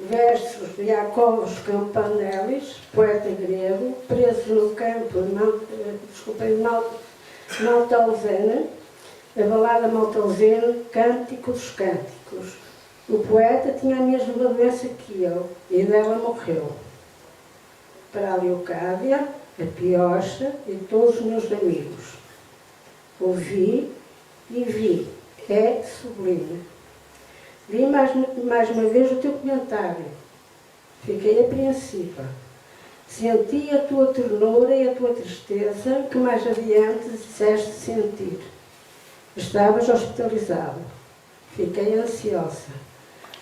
Versos de Iakovos Campanelis, poeta grego, preso no campo Mauthausen, a balada Mauthausen, Cântico dos Cânticos. O poeta tinha a mesma doença que eu, e dela morreu. Para a Leocádia, a Piocha e todos os meus amigos. Ouvi e vi. É sublime. Vi mais uma vez o teu comentário. Fiquei apreensiva. Senti a tua ternura e a tua tristeza que mais adiante disseste sentir. Estavas hospitalizado. Fiquei ansiosa.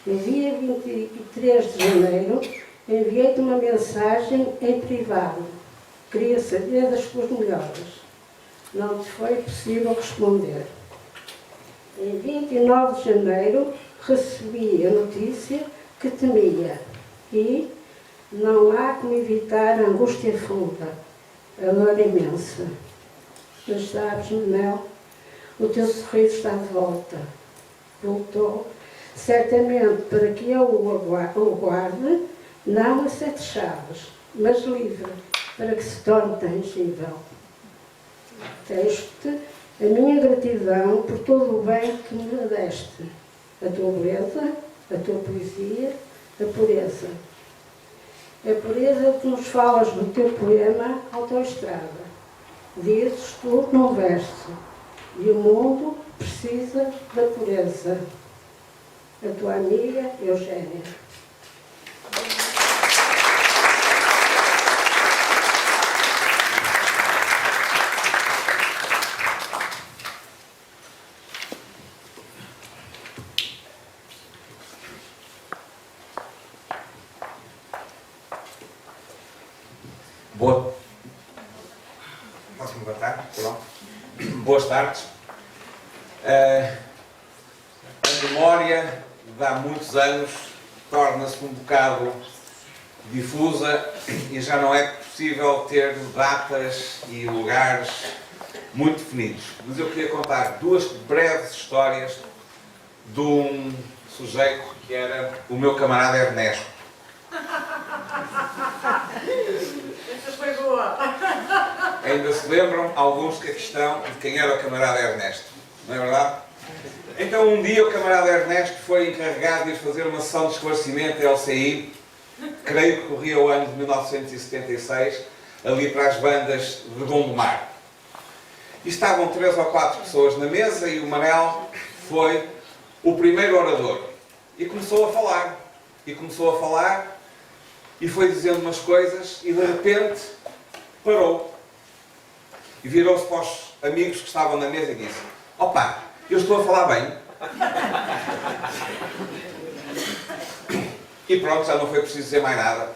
No dia 23 de janeiro, enviei-te uma mensagem em privado. Queria saber das tuas melhoras. Não te foi possível responder. Em 29 de janeiro, recebi a notícia que temia e não há como evitar a angústia funda, a dor imensa. Mas sabes, Manel, o teu sorriso está de volta. Voltou, certamente para que eu o guarde, não a 7 chaves, mas livre, para que se torne tangível. Texto-te a minha gratidão por todo o bem que me deste, a tua beleza, a tua poesia, a pureza. A pureza que nos falas no teu poema Autoestrada. Dizes tu num verso, e o mundo precisa da pureza. A tua amiga Eugénia. Boa. Posso-me levantar? Pronto. Boas tardes. A memória de há muitos anos torna-se um bocado difusa e já não é possível ter datas e lugares muito definidos. Mas eu queria contar duas breves histórias de um sujeito que era o meu camarada Ernesto. Essa foi boa. Ainda se lembram alguns que a questão de quem era o camarada Ernesto, não é verdade? Então um dia o camarada Ernesto foi encarregado de ir fazer uma sessão de esclarecimento à LCI, creio que corria o ano de 1976, ali para as bandas de Gondomar. E estavam 3 ou 4 pessoas na mesa e o Manel foi o primeiro orador. E começou a falar. E foi dizendo umas coisas e de repente parou. E virou-se para os amigos que estavam na mesa e disse: opa, eu estou a falar bem. E pronto, já não foi preciso dizer mais nada.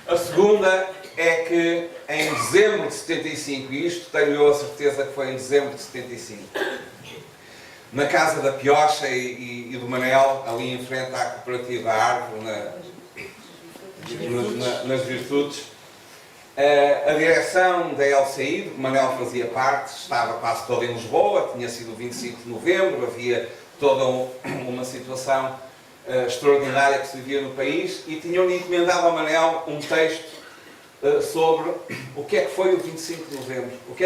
A segunda é que em dezembro de 75, e isto tenho eu a certeza que foi em dezembro de 75, na casa da Piocha e do Manel, ali em frente à cooperativa Árvore, nas Virtudes, a direção da LCI, de que Manel fazia parte, estava quase toda em Lisboa, tinha sido o 25 de novembro, havia toda uma situação extraordinária que se vivia no país, e tinham-lhe encomendado ao Manel um texto sobre o que é que foi o 25 de novembro, o que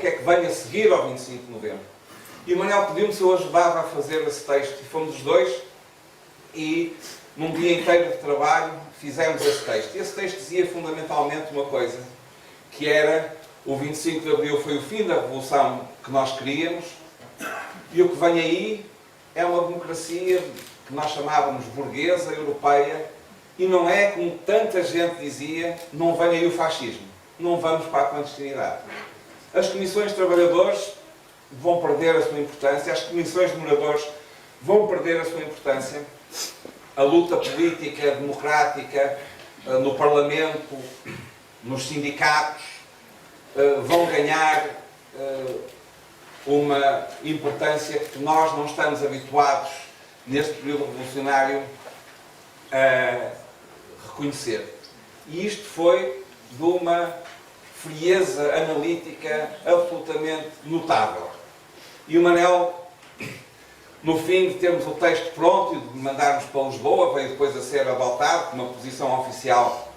é que vem a seguir ao 25 de novembro. E o Manel pediu-me se eu ajudava a fazer esse texto, e fomos os dois, e num dia inteiro de trabalho fizemos esse texto. E esse texto dizia fundamentalmente uma coisa, que era: o 25 de Abril foi o fim da revolução que nós queríamos, e o que vem aí é uma democracia que nós chamávamos burguesa, europeia, e não é, como tanta gente dizia, não vem aí o fascismo, não vamos para a clandestinidade. As comissões de trabalhadores vão perder a sua importância, as comissões de moradores vão perder a sua importância, a luta política, democrática, no Parlamento, nos sindicatos, vão ganhar uma importância que nós não estamos habituados, neste período revolucionário, a reconhecer. E isto foi de uma frieza analítica absolutamente notável. E o Manel, no fim de termos o texto pronto e de mandarmos para Lisboa, veio depois a ser adotado como uma posição oficial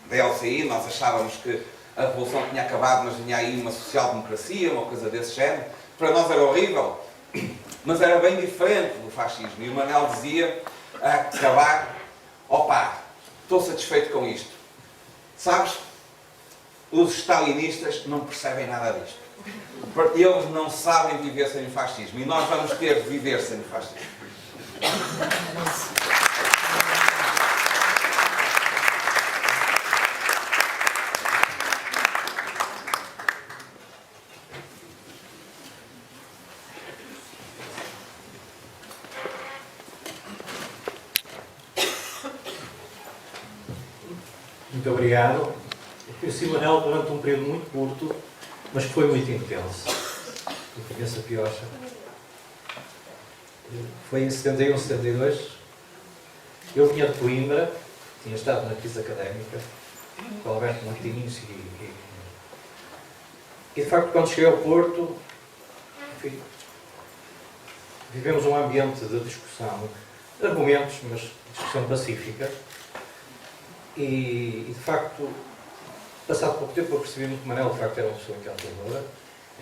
da LCI. Nós achávamos que a revolução tinha acabado, mas vinha aí uma social-democracia, uma coisa desse género. Para nós era horrível, mas era bem diferente do fascismo. E o Manel dizia, a acabar: opa, estou satisfeito com isto. Sabes, os stalinistas não percebem nada disto. Eles não sabem viver sem o fascismo. E nós vamos ter de viver sem o fascismo. Muito obrigado. Eu conheci o Manel durante um período muito curto, mas que foi muito intenso. Eu conheço a Piocha. Foi em 71, 72. Eu vinha de Coimbra, tinha estado na Quis Académica, com o Alberto Martins e de facto, quando cheguei ao Porto, enfim, vivemos um ambiente de discussão, de argumentos, mas discussão pacífica. E de facto, passado pouco tempo, eu percebi que Manel de facto era uma pessoa encantadora,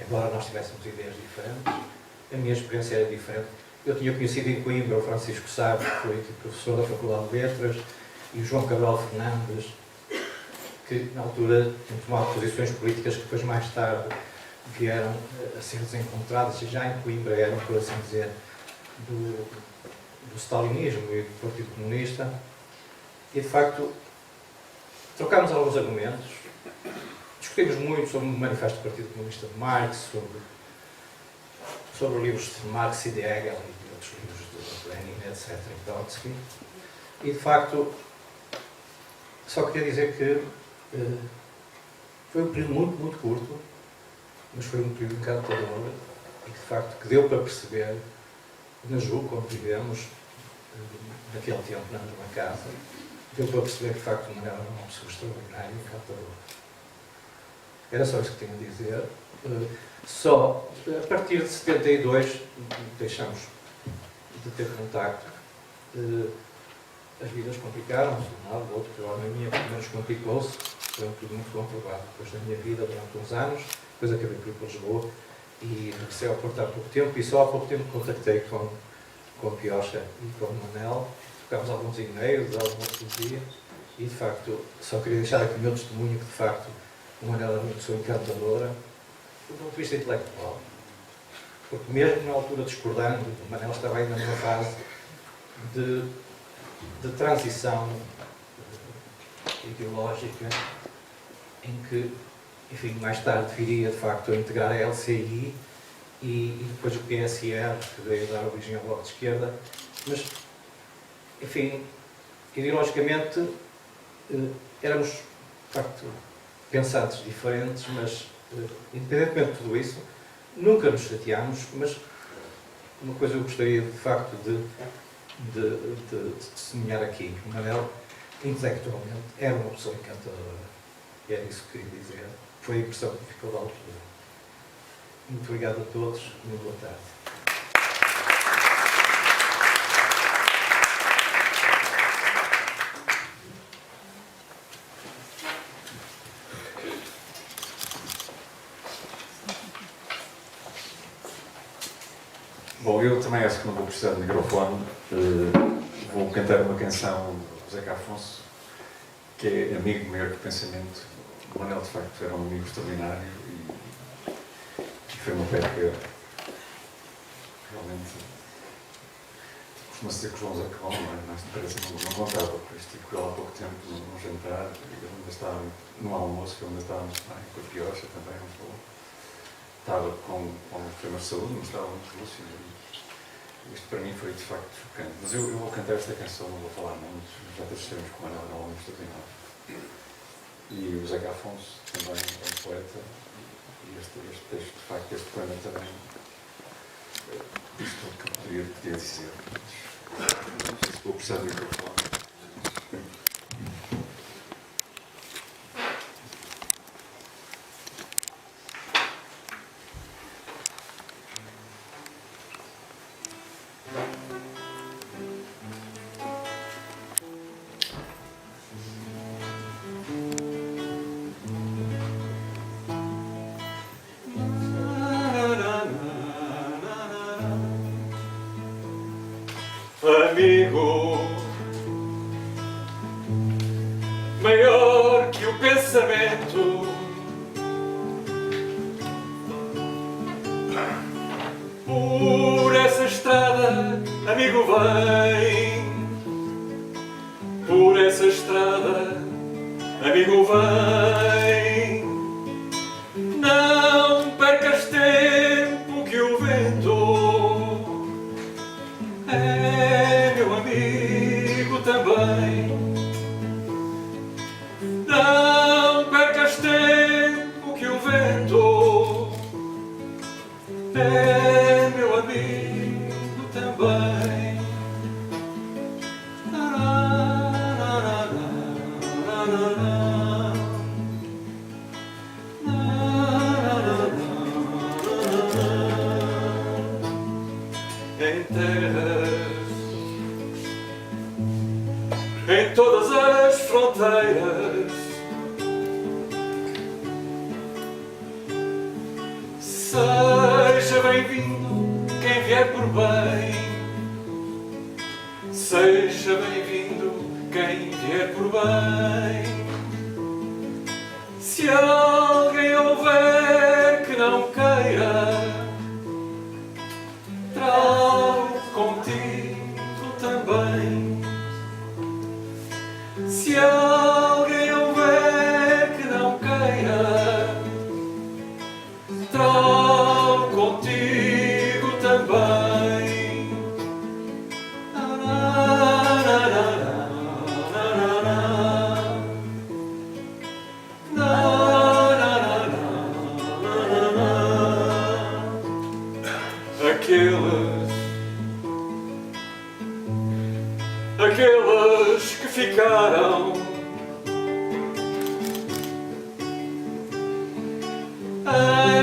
embora nós tivéssemos ideias diferentes, a minha experiência era diferente. Eu tinha conhecido em Coimbra o Francisco Sá, que foi professor da Faculdade de Letras, e o João Cabral Fernandes, que na altura tinham tomado posições políticas que depois mais tarde vieram a ser desencontradas, e já em Coimbra eram, por assim dizer, do stalinismo e do Partido Comunista. E de facto trocámos alguns argumentos, discutimos muito sobre o Manifesto do Partido Comunista de Marx, sobre livros de Marx e de Hegel e de outros livros de Lenin, etc. e Trotsky. E de facto só queria dizer que foi um período muito, muito curto, mas foi um período encantador e que de facto que deu para perceber na JUC, onde vivemos, naquele tempo, na mesma casa, deu para perceber que de facto o Manuel era uma pessoa extraordinária e encantadora. Era só isso que tinha a dizer. Só a partir de 72 deixamos de ter contacto. As vidas complicaram-se, de um lado, do outro, pior na minha, pelo menos complicou-se. Foi um tudo muito conturbado depois da minha vida durante uns anos. Depois acabei por ir para Lisboa e regressei ao Porto há pouco tempo. E só há pouco tempo contactei com a Piocha e com o Manel. Trocámos alguns e-mails, alguns dias. E de facto, só queria deixar aqui o meu testemunho que de facto o Manel era uma pessoa encantadora, do ponto de vista intelectual. Porque mesmo na altura discordando, o Manel estava ainda numa fase de transição ideológica, em que, enfim, mais tarde viria de facto a integrar a LCI e depois o PSR, que veio dar origem ao Bloco de Esquerda, mas, enfim, ideologicamente éramos, de facto, pensantes diferentes, mas, independentemente de tudo isso, nunca nos chateámos, mas uma coisa eu gostaria, de facto, de testemunhar aqui. O Manel, intelectualmente, era uma pessoa encantadora. E era isso que queria dizer. Foi a impressão que ficou da altura. Muito obrigado a todos. Muito boa tarde. Bom, eu também acho que não vou precisar de microfone. Vou cantar uma canção do Zeca Afonso, que é Amigo Meu de Pensamento. O Manuel, de facto, era um amigo extraordinário e foi uma perca realmente. Costuma-se dizer que o João Zé que bom, mas parece que não contava, porque estive com ele há pouco tempo num jantar, ele ainda estava no almoço, que ele ainda estava muito bem, com a Piocha também, muito bom. Estava com problemas de saúde, mas estava muito lúcido. Isto para mim foi de facto chocante. Mas eu vou cantar esta canção, não vou falar muito, já estivemos com o Manuel no almoço extraordinário. E o Zeca Afonso também é um poeta, e este texto, de facto, este poema também diz tudo que eu podia dizer. Mas, vou precisar de microfone. Amigo, maior que o pensamento, por essa estrada, amigo, vem. Por essa estrada, amigo, vem. Não percas tempo que o vento é meu amigo também. Não percas tempo que o vento é meu amigo também. Em terras, em todas as fronteiras, por bem. Seja bem-vindo quem vier por bem. Se alguém houver que não queira, trago contigo também. Se alguém houver que não queira, trago contigo também. Aqueles que ficaram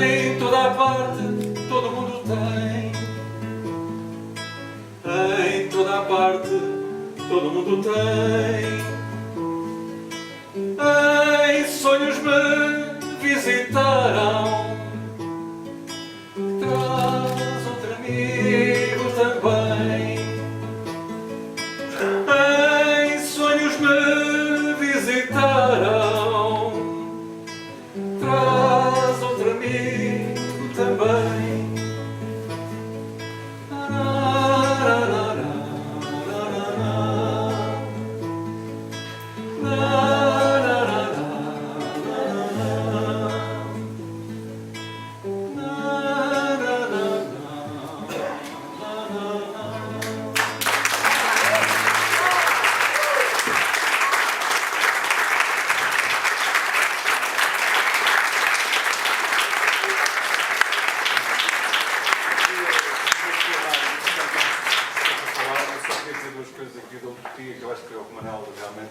em toda a parte, todo mundo tem. Em toda a parte, todo mundo tem. Em sonhos me visitaram. Traz outro amigo também. Em sonhos me visitaram. Traz outro amigo também.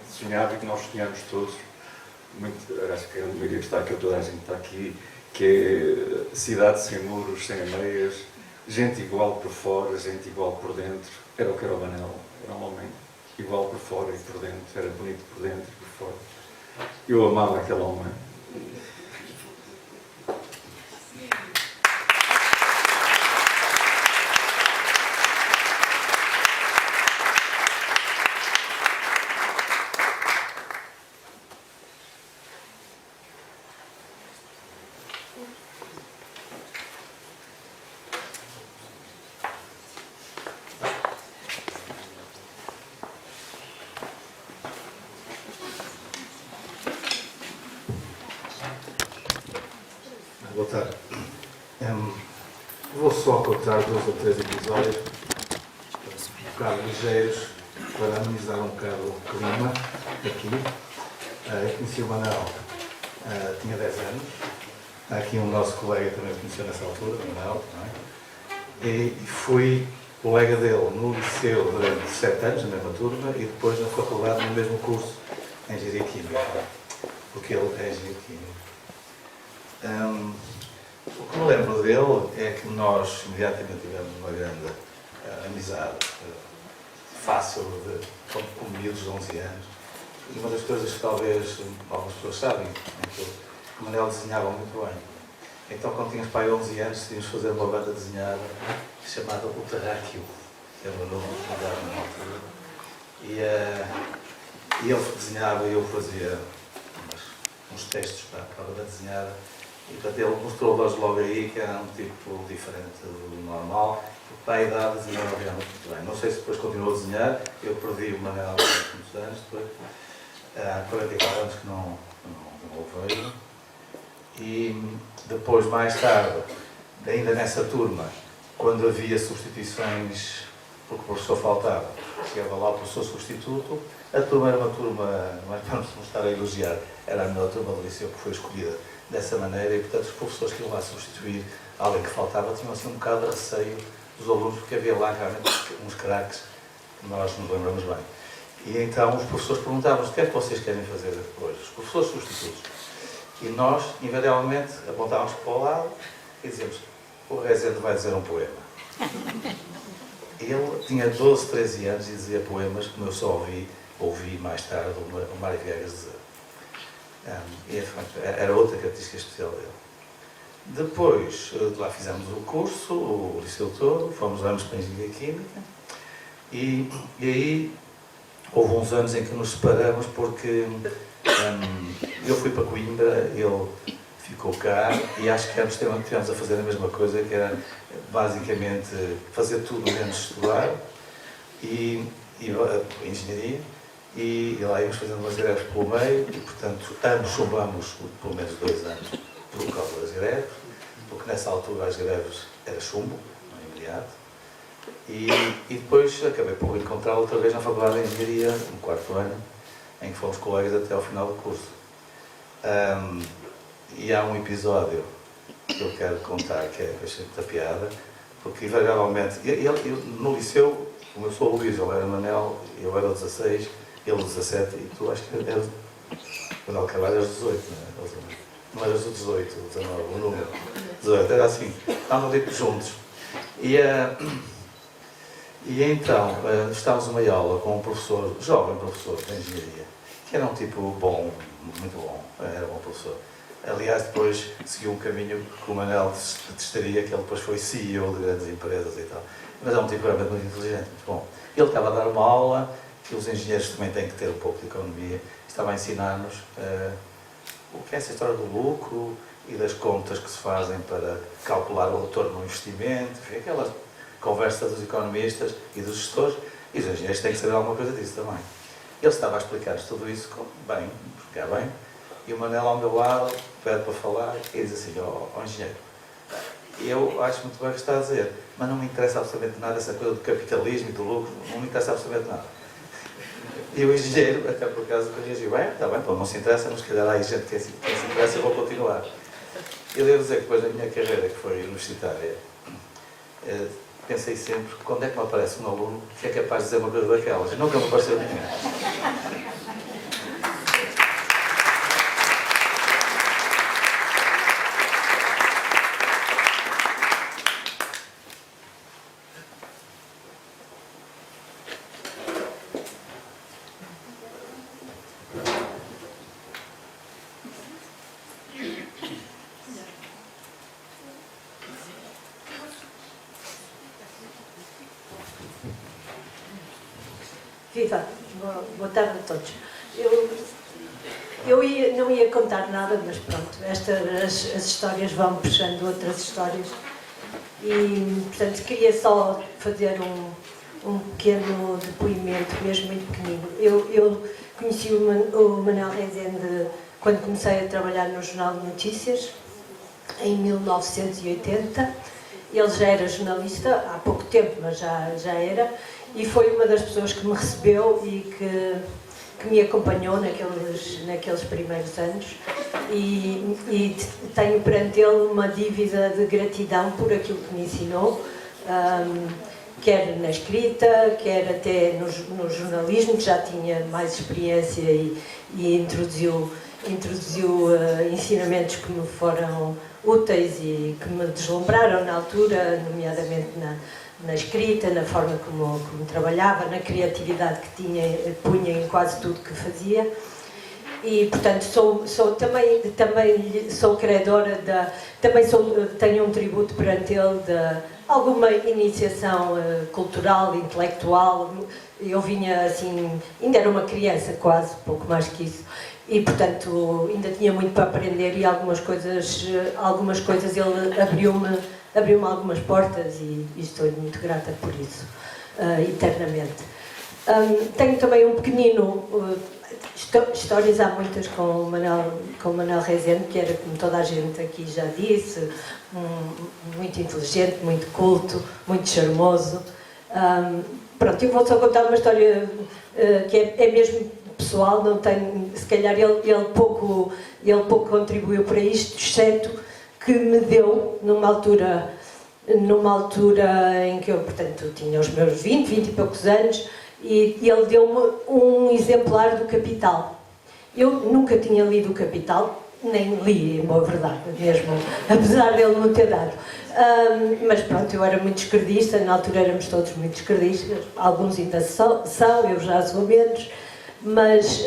Sonhava e que nós sonhamos todos, muito, acho que a maioria que está aqui, toda a gente está aqui, que é cidade sem muros, sem ameias, gente igual por fora, gente igual por dentro. Era o que era o Manel, era um homem igual por fora e por dentro, era bonito por dentro e por fora. Eu amava aquele homem. Boa tarde. Vou só contar 2 ou 3 episódios, um bocado ligeiros, para amenizar um bocado o clima aqui. Eu conheci o Manel, tinha 10 anos. Há aqui um nosso colega também o conheceu nessa altura, o Manel, não é? E fui colega dele no liceu durante 7 anos, na mesma turma, e depois na faculdade, no mesmo curso, em Engenharia Química, porque ele é Engenharia Química. O que me lembro dele é que nós imediatamente tivemos uma grande amizade, fácil, como miúdos de 11 anos. E uma das coisas que talvez algumas pessoas sabem é que o Manel desenhava muito bem. Então, quando tínhamos pai 11 anos, decidimos fazer uma banda desenhada chamada O Terráqueo, que era o nome que me dava na altura. E ele desenhava e eu fazia uns textos para a banda desenhada. E, portanto, ele mostrou-nos logo aí que era um tipo diferente do normal. O pai e a idade desenhava realmente muito bem. Não sei se depois continuou a desenhar. Eu perdi o Manel há muitos anos, depois. Há 44 anos que não o vejo. E depois, mais tarde, ainda nessa turma, quando havia substituições, porque o professor faltava, chegava lá o professor substituto, a turma era uma turma, não é para nos estar a elogiar, era a melhor turma do liceu que foi escolhida dessa maneira e, portanto, os professores que iam lá substituir alguém que faltava tinham assim um bocado de receio dos alunos, porque havia lá realmente uns craques que nós nos lembramos bem. E então os professores perguntavam-nos o que é que vocês querem fazer hoje, os professores substitutos. E nós, invariavelmente, apontávamos para o lado e dizíamos: o Rezende vai dizer um poema. Ele tinha 12, 13 anos e dizia poemas, como eu só ouvi mais tarde o Mário Viegas dizer. Era outra característica especial dele. Depois, lá fizemos o curso, o liceu todo, fomos anos para a Engenharia Química e aí houve uns anos em que nos separamos porque eu fui para Coimbra, ele ficou cá e acho que ambos tivemos a fazer a mesma coisa, que era basicamente fazer tudo menos estudar e engenharia e lá íamos fazendo umas greves pelo meio e, portanto, ambos chumbamos pelo menos 2 anos por causa das greves, porque nessa altura as greves era chumbo, no imediato. E depois acabei por encontrá-lo outra vez na Faculdade de Engenharia, no 4º ano, em que fomos colegas até ao final do curso. E há um episódio que eu quero contar, que é muita piada, porque invariavelmente, no liceu, como eu sou o Luís, ele era Manel, eu era o 16, ele o 17, e tu acho que eras, quando ele acabar, eras 18, não eras o 18, o 19, o número 18, era assim, estávamos ali juntos. E então, estávamos numa aula com um professor, jovem professor de engenharia, que era um tipo bom, muito bom, era um bom professor. Aliás, depois seguiu um caminho que o Manel testaria, que ele depois foi CEO de grandes empresas e tal. Mas é um tipo realmente muito inteligente, muito bom. Ele estava a dar uma aula, que os engenheiros também têm que ter um pouco de economia, estava a ensinar-nos o que é essa história do lucro e das contas que se fazem para calcular o retorno no investimento, enfim, aquela conversa dos economistas e dos gestores, e os engenheiros têm que saber alguma coisa disso também. Ele estava a explicar-nos tudo isso bem, e o Manel ao meu lado pede para falar e diz assim, ó engenheiro, eu acho muito bem o que está a dizer, mas não me interessa absolutamente nada essa coisa do capitalismo e do lucro, não me interessa absolutamente nada. E o engenheiro, até por acaso, reagiu, bem, está bem, não se interessa, mas se calhar há aí gente que se interessa, eu vou continuar. Eu devo dizer que depois da minha carreira, que foi universitária, pensei sempre, quando é que me aparece um aluno que é capaz de dizer uma coisa daquelas? E nunca me apareceu ninguém. Viva, boa tarde a todos. Eu não ia contar nada, mas pronto, as histórias vão puxando outras histórias e, portanto, queria só fazer um pequeno depoimento, mesmo muito pequenino. Eu conheci o Manuel Rezende quando comecei a trabalhar no Jornal de Notícias, em 1980. Ele já era jornalista há pouco tempo, mas já era. E foi uma das pessoas que me recebeu e que me acompanhou naqueles primeiros anos e tenho perante ele uma dívida de gratidão por aquilo que me ensinou, quer na escrita, quer até no jornalismo, que já tinha mais experiência e introduziu ensinamentos que me foram úteis e que me deslumbraram na altura, nomeadamente na escrita, na forma como trabalhava, na criatividade que punha em quase tudo que fazia. E, portanto, também sou credora tenho um tributo perante ele de alguma iniciação cultural, intelectual. Eu vinha assim, ainda era uma criança quase, pouco mais que isso, e, portanto, ainda tinha muito para aprender e algumas coisas ele abriu-me algumas portas e estou muito grata por isso, eternamente. Tenho também um pequenino, histórias há muitas com o Manuel Rezende, que era, como toda a gente aqui já disse, muito inteligente, muito culto, muito charmoso. Pronto, eu vou só contar uma história que é mesmo pessoal, não tenho, se calhar ele pouco contribuiu para isto, exceto que me deu numa altura em que eu, portanto, tinha os meus 20 e poucos anos, e ele deu-me um exemplar do Capital. Eu nunca tinha lido o Capital, nem li, em boa verdade, mesmo, apesar dele não ter dado. Mas pronto, eu era muito esquerdista, na altura éramos todos muito esquerdistas, alguns ainda são, eu já sou menos, mas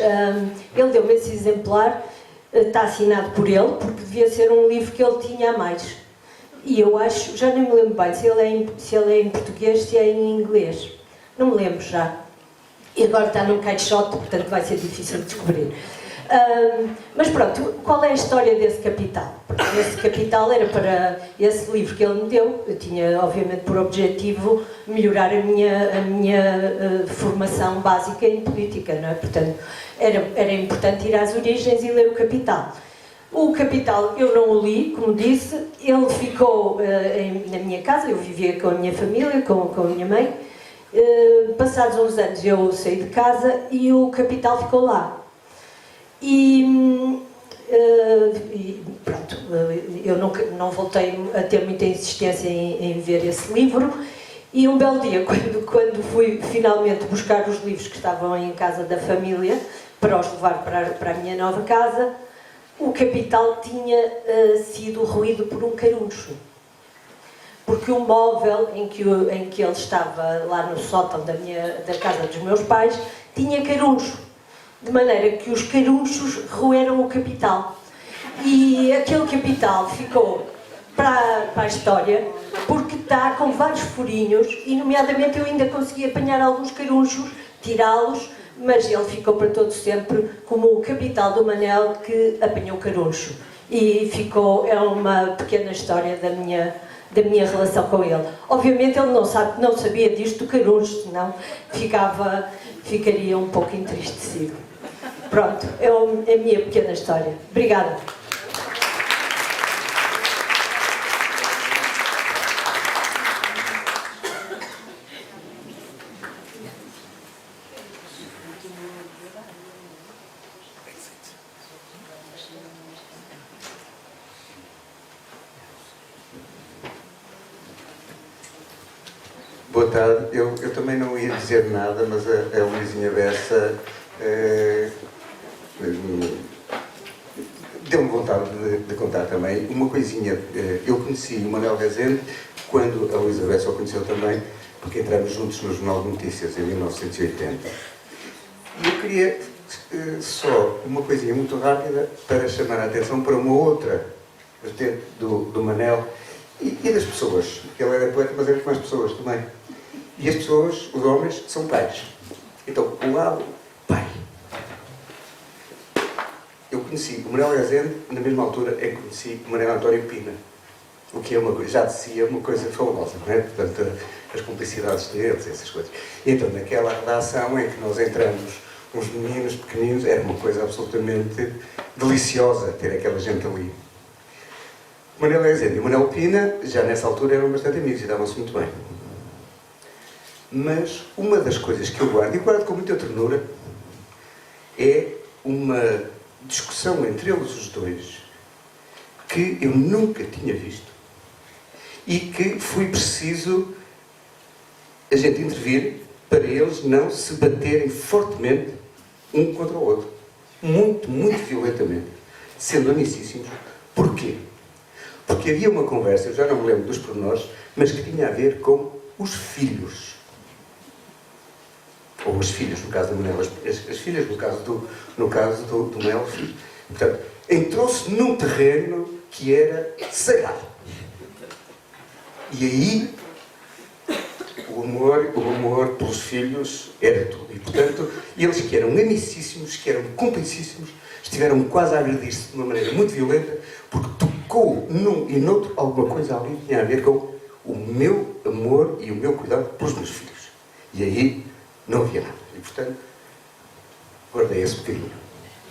ele deu-me esse exemplar está assinado por ele, porque devia ser um livro que ele tinha a mais. E eu acho, já nem me lembro bem se ele é em português, se é em inglês. Não me lembro já. E agora está num caixote, portanto vai ser difícil de descobrir. Mas pronto, qual é a história desse capital? Porque esse capital era para esse livro que ele me deu. Eu tinha, obviamente, por objetivo melhorar a minha formação básica em política, não é? Portanto, era importante ir às origens e ler o Capital. O Capital eu não o li, como disse, ele ficou na minha casa, eu vivia com a minha família, com a minha mãe. Passados uns anos eu saí de casa e o Capital ficou lá. E pronto, eu não voltei a ter muita insistência em ver esse livro. E um belo dia, quando fui finalmente buscar os livros que estavam em casa da família para os levar para a minha nova casa, o Capital tinha sido roído por um caruncho. Porque o móvel em que ele estava lá no sótão da casa dos meus pais tinha caruncho. De maneira que os carunchos roeram o Capital. E aquele Capital ficou para a história, porque está com vários furinhos, e nomeadamente eu ainda consegui apanhar alguns carunchos, tirá-los, mas ele ficou para todo sempre como o Capital do Manel que apanhou caruncho. E ficou, é uma pequena história da minha relação com ele. Obviamente ele não sabia disto do caruncho, senão ficaria um pouco entristecido. Pronto, é a minha pequena história. Obrigada. Boa tarde. Eu também não ia dizer nada, mas a Luizinha Bessa deu-me vontade de contar também uma coisinha. Eu conheci o Manuel Rezende quando a Luísa Bessa o conheceu também, porque entramos juntos no Jornal de Notícias em 1980. E eu queria só uma coisinha muito rápida para chamar a atenção para uma outra vertente do Manel e das pessoas. Ele era poeta, mas era mais pessoas também. E as pessoas, os homens, são pais. Então, o lado pai. Eu conheci o Manuel Rezende na mesma altura em que conheci o Manuel António Pina. O que é uma coisa, já dizia, uma coisa fabulosa, não é? Portanto, as cumplicidades deles, essas coisas. E então, naquela redação em que nós entramos, uns meninos pequeninos, era uma coisa absolutamente deliciosa ter aquela gente ali. O Manuel Rezende e o Manuel Pina, já nessa altura, eram bastante amigos e davam-se muito bem. Mas uma das coisas que eu guardo, e guardo com muita ternura, é uma discussão entre eles os dois que eu nunca tinha visto e que foi preciso a gente intervir para eles não se baterem fortemente um contra o outro. Muito, muito violentamente. Sendo amicíssimos. Porquê? Porque havia uma conversa, eu já não me lembro dos pormenores, mas que tinha a ver com os filhos. Ou as filhas, no caso da Manel, as filhas, no caso do Mel, filho. Portanto, entrou-se num terreno que era sagrado. E aí, o amor pelos filhos era tudo. E, portanto, eles que eram amicíssimos, que eram cúmplicíssimos, estiveram quase a agredir-se de uma maneira muito violenta, porque tocou num e noutro alguma coisa ali que tinha a ver com o meu amor e o meu cuidado pelos meus filhos. E aí, não havia nada. E, portanto, guardei esse bocadinho.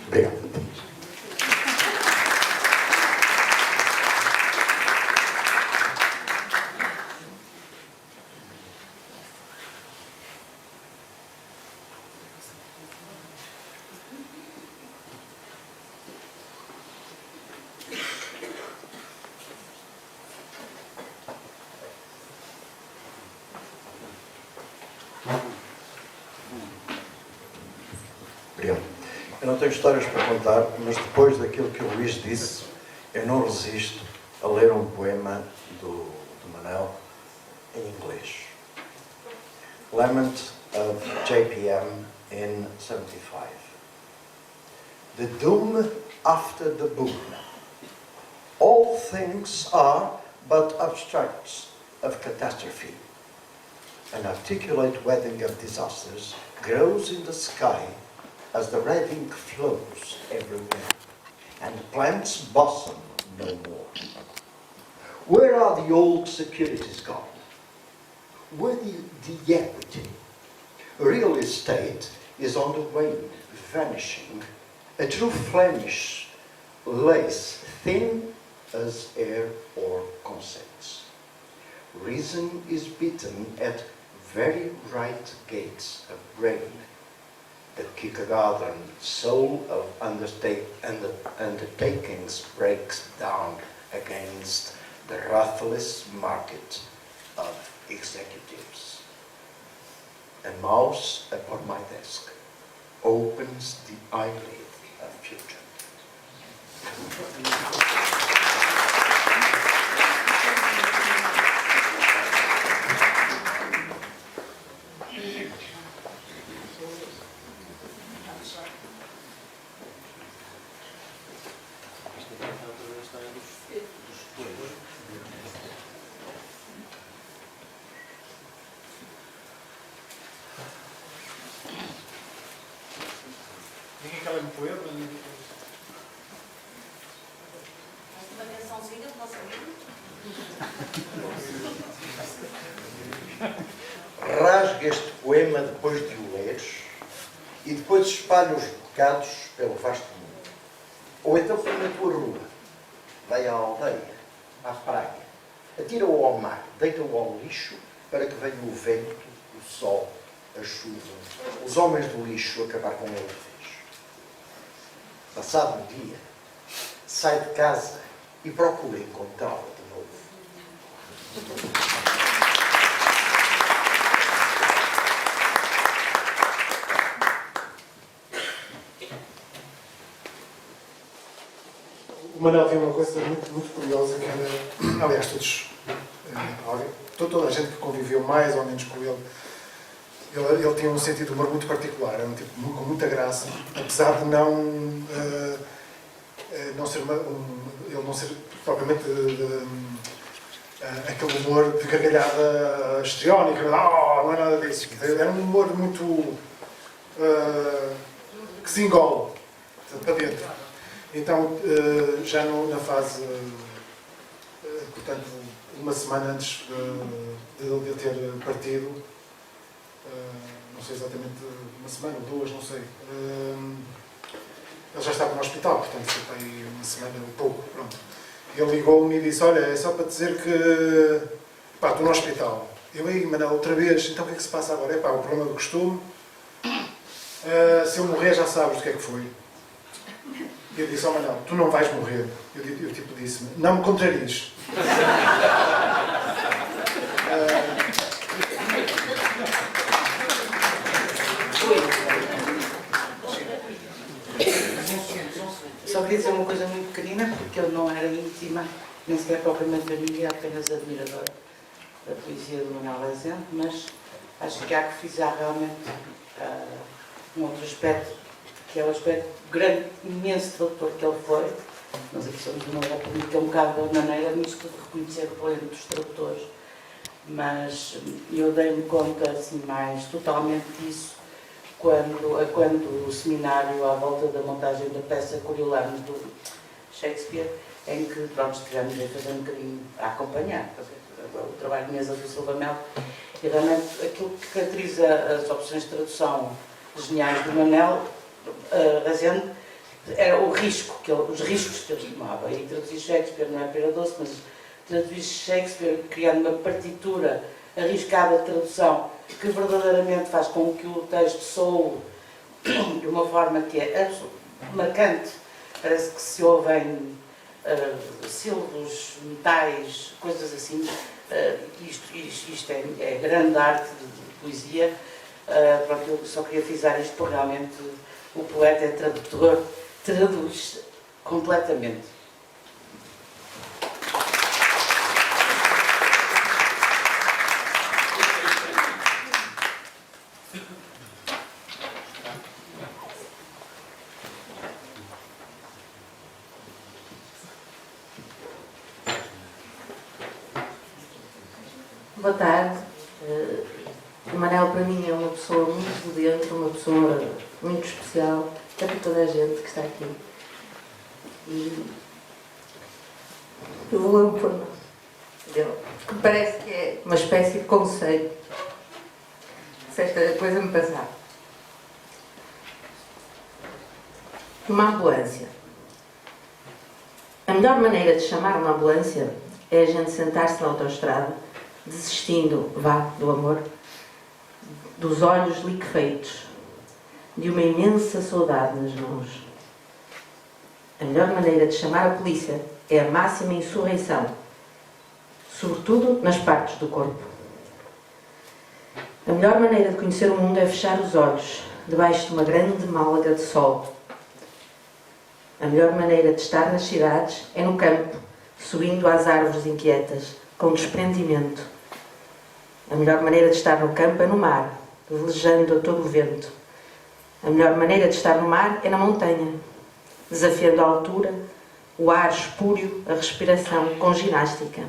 Obrigado. Eu não tenho histórias para contar, mas depois daquilo que o Luís disse, eu não resisto a ler um poema do Manel em inglês. Lament of JPM in 75. The doom after the boom. All things are but abstracts of catastrophe. An articulate wedding of disasters grows in the sky as the red ink flows everywhere, and plants blossom no more. Where are the old securities gone? Where the equity? Real estate is on the wane, vanishing, a true Flemish lace, thin as air or concepts. Reason is beaten at very right gates of brain. The Kierkegaardian soul of undertakings breaks down against the ruthless market of executives. A mouse upon my desk opens the eyelid of future. Ninguém quer ler um poema? Uma cançãozinha do nosso amigo. Rasga este poema depois de o leres e depois espalha os bocados pelo vasto mundo. Ou então põe na tua rua, vai à aldeia, à praia, atira-o ao mar, deita-o ao lixo para que venha o vento, o sol, a chuva, os homens do lixo acabar com ele de vez. Passado um dia, sai de casa e procura encontrá-lo de novo. O Manel tem uma coisa muito curiosa que era, aliás, toda a gente que conviveu mais ou menos com ele tinha um sentido de humor muito particular, era um tipo com muita graça, apesar de não ser ele não ser propriamente aquele humor de gargalhada histriónica, não é nada disso. Era um humor muito que se engole para dentro. Então, já na fase, portanto, uma semana antes de ele ter partido, não sei exatamente, uma semana ou duas, não sei, ele já estava no hospital, portanto, foi aí uma semana ou pouco, pronto. Ele ligou-me e disse, olha, é só para dizer que, pá, estou no hospital. Eu aí, Manel, outra vez, então o que é que se passa agora? É pá, o problema do costume, se eu morrer já sabes do que é que foi. E eu disse, Manel, tu não vais morrer. Eu tipo disse-me, não me contraries. Só queria dizer uma coisa muito pequenina, porque ele não era íntima, nem sequer propriamente amiga, apenas admiradora da poesia do Manuel Rezende, mas acho que há que frisar realmente um outro aspecto, que é o aspecto grande, imenso tradutor que ele foi. Nós aqui somos de uma república um bocado da maneira nisto de reconhecer o talento dos tradutores, mas eu dei-me conta assim mais totalmente disso quando o seminário à volta da montagem da peça Coriolanus do Shakespeare, em que pronto, estivemos a fazer um bocadinho a acompanhar o trabalho de mesa do Silva Melo, e realmente aquilo que caracteriza as opções de tradução geniais do Manel Rezende era o risco, os riscos que ele tomava. E traduzir Shakespeare não é pera doce, mas traduzir Shakespeare criando uma partitura arriscada de tradução que verdadeiramente faz com que o texto soe de uma forma que é marcante. Parece que se ouvem silvos, metais, coisas assim. Isto é grande arte de poesia. Pronto, eu só queria frisar isto porque realmente o poeta é tradutor, traduz completamente. Boa tarde. O Manel para mim é uma pessoa muito de dentro, uma pessoa muito especial, é para toda a gente que está aqui. E eu vou por dele, que parece que é uma espécie de conselho, se esta coisa me passar. Uma ambulância. A melhor maneira de chamar uma ambulância é a gente sentar-se na autoestrada, desistindo, do amor, dos olhos liquefeitos, de uma imensa saudade nas mãos. A melhor maneira de chamar a polícia é a máxima insurreição, sobretudo nas partes do corpo. A melhor maneira de conhecer o mundo é fechar os olhos, debaixo de uma grande málaga de sol. A melhor maneira de estar nas cidades é no campo, subindo às árvores inquietas, com desprendimento. A melhor maneira de estar no campo é no mar, velejando a todo o vento. A melhor maneira de estar no mar é na montanha, desafiando a altura, o ar espúrio, a respiração, com ginástica.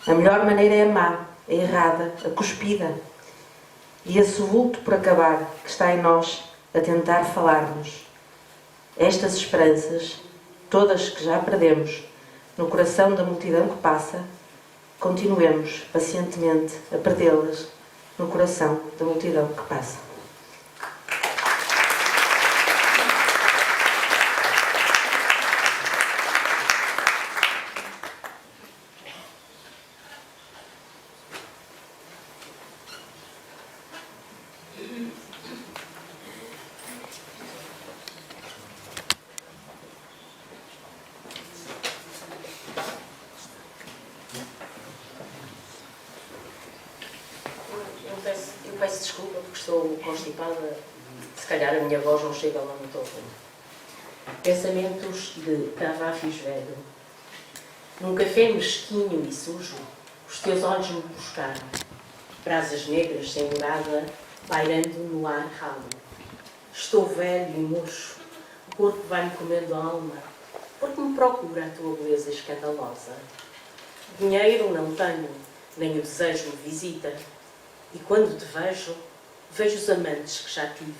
A melhor maneira é a má, a errada, a cuspida. E esse vulto por acabar que está em nós a tentar falar-nos. Estas esperanças, todas que já perdemos, no coração da multidão que passa, continuemos pacientemente a perdê-las no coração da multidão que passa. Eu peço desculpa porque estou constipada, se calhar a minha voz não chega lá no topo. Pensamentos de Cavafis velho. Num café mesquinho e sujo, os teus olhos me buscaram. Brasas negras sem morada, pairando no ar ralo. Estou velho e murcho, o corpo vai-me comendo a alma, porque me procura a tua beleza escandalosa. Dinheiro não tenho, nem o desejo me visita. E quando te vejo, vejo os amantes que já tive.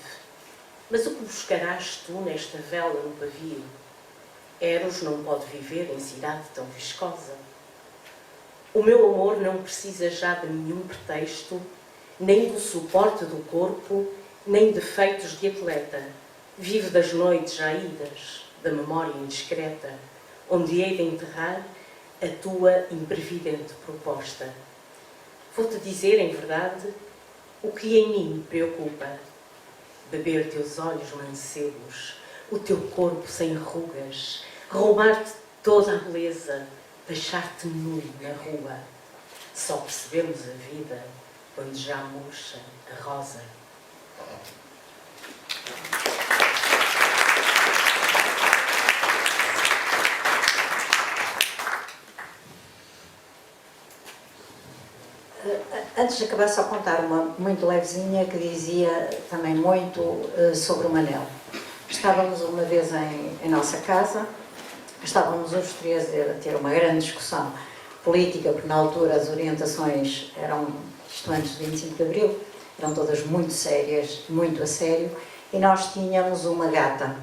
Mas o que buscarás tu nesta vela no pavio? Eros não pode viver em cidade tão viscosa. O meu amor não precisa já de nenhum pretexto, nem do suporte do corpo, nem de feitos de atleta. Vive das noites já idas, da memória indiscreta, onde hei de enterrar a tua imprevidente proposta. Vou-te dizer, em verdade, o que em mim me preocupa. Beber teus olhos mancebos, o teu corpo sem rugas, roubar-te toda a beleza, deixar-te nu na rua. Só percebemos a vida quando já murcha a rosa. Antes de acabar, só contar uma muito levezinha que dizia também muito sobre o Manel. Estávamos uma vez em nossa casa, estávamos os três a ter uma grande discussão política, porque na altura as orientações eram, isto antes de 25 de Abril, eram todas muito sérias, muito a sério, e nós tínhamos uma gata.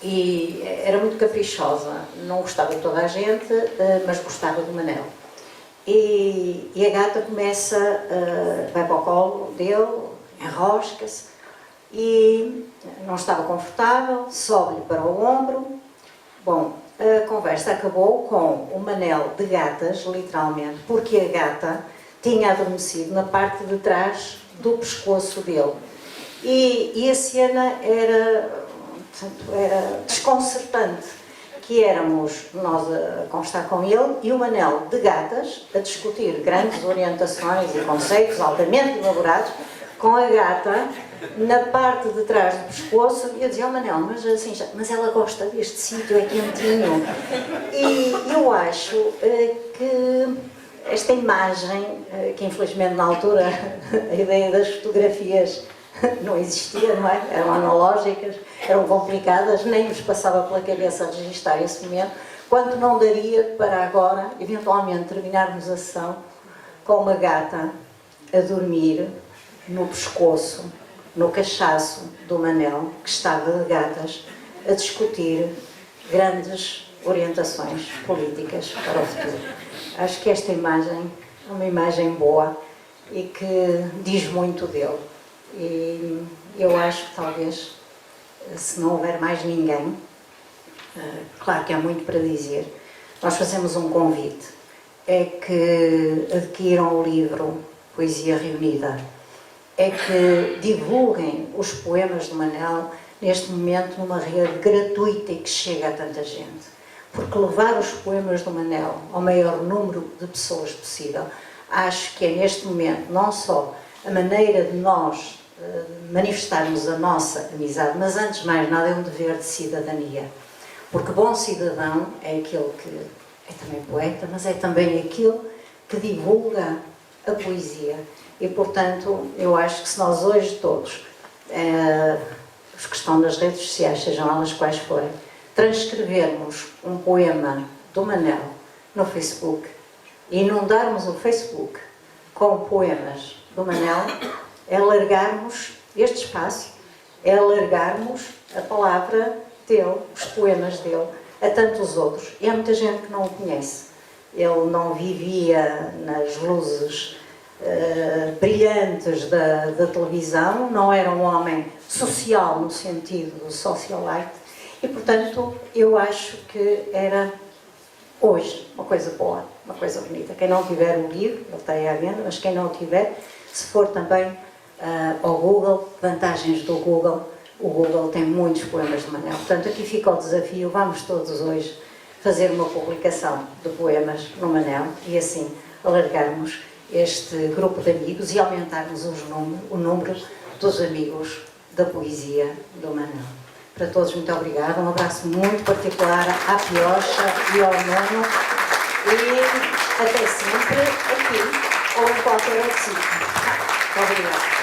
E era muito caprichosa, não gostava de toda a gente, mas gostava do Manel. E a gata começa, vai para o colo dele, enrosca-se e não estava confortável, sobe-lhe para o ombro. Bom, a conversa acabou com o Manel de gatas, literalmente, porque a gata tinha adormecido na parte de trás do pescoço dele. E a cena era desconcertante. Que éramos nós a conversar com ele e o Manel de gatas a discutir grandes orientações e conceitos altamente elaborados com a gata na parte de trás do pescoço e eu dizia ao Manel, mas assim, mas ela gosta deste sítio, é quentinho. E eu acho que esta imagem, que infelizmente na altura a ideia das fotografias não existia, não é? Eram analógicas, eram complicadas, nem nos passava pela cabeça registar esse momento, quanto não daria para agora, eventualmente, terminarmos a sessão com uma gata a dormir no pescoço, no cachaço do Manel, que estava de gatas, a discutir grandes orientações políticas para o futuro. Acho que esta imagem é uma imagem boa e que diz muito dele. E eu acho que talvez, se não houver mais ninguém, claro que há muito para dizer, nós fazemos um convite, é que adquiram o livro Poesia Reunida, é que divulguem os poemas do Manel neste momento numa rede gratuita e que chega a tanta gente. Porque levar os poemas do Manel ao maior número de pessoas possível, acho que é neste momento não só a maneira de nós manifestarmos a nossa amizade, mas antes de mais nada é um dever de cidadania. Porque bom cidadão é aquele que é também poeta, mas é também aquele que divulga a poesia. E, portanto, eu acho que se nós hoje todos, os que estão nas redes sociais, sejam elas quais forem, transcrevermos um poema do Manel no Facebook e inundarmos o Facebook com poemas do Manel, é alargarmos este espaço, é alargarmos a palavra dele, os poemas dele, a tantos outros. E há muita gente que não o conhece. Ele não vivia nas luzes brilhantes da televisão, não era um homem social no sentido do socialite e, portanto, eu acho que era hoje uma coisa boa, uma coisa bonita. Quem não tiver o livro, ele tem à venda, mas quem não o tiver, se for também ao Google, vantagens do Google, o Google tem muitos poemas de Manel. Portanto, aqui fica o desafio, vamos todos hoje fazer uma publicação de poemas no Manel e assim alargarmos este grupo de amigos e aumentarmos o número dos amigos da poesia do Manel. Para todos, muito obrigada. Um abraço muito particular à Piocha e ao Nuno e até sempre aqui ou em qualquer outro sítio. Obrigada.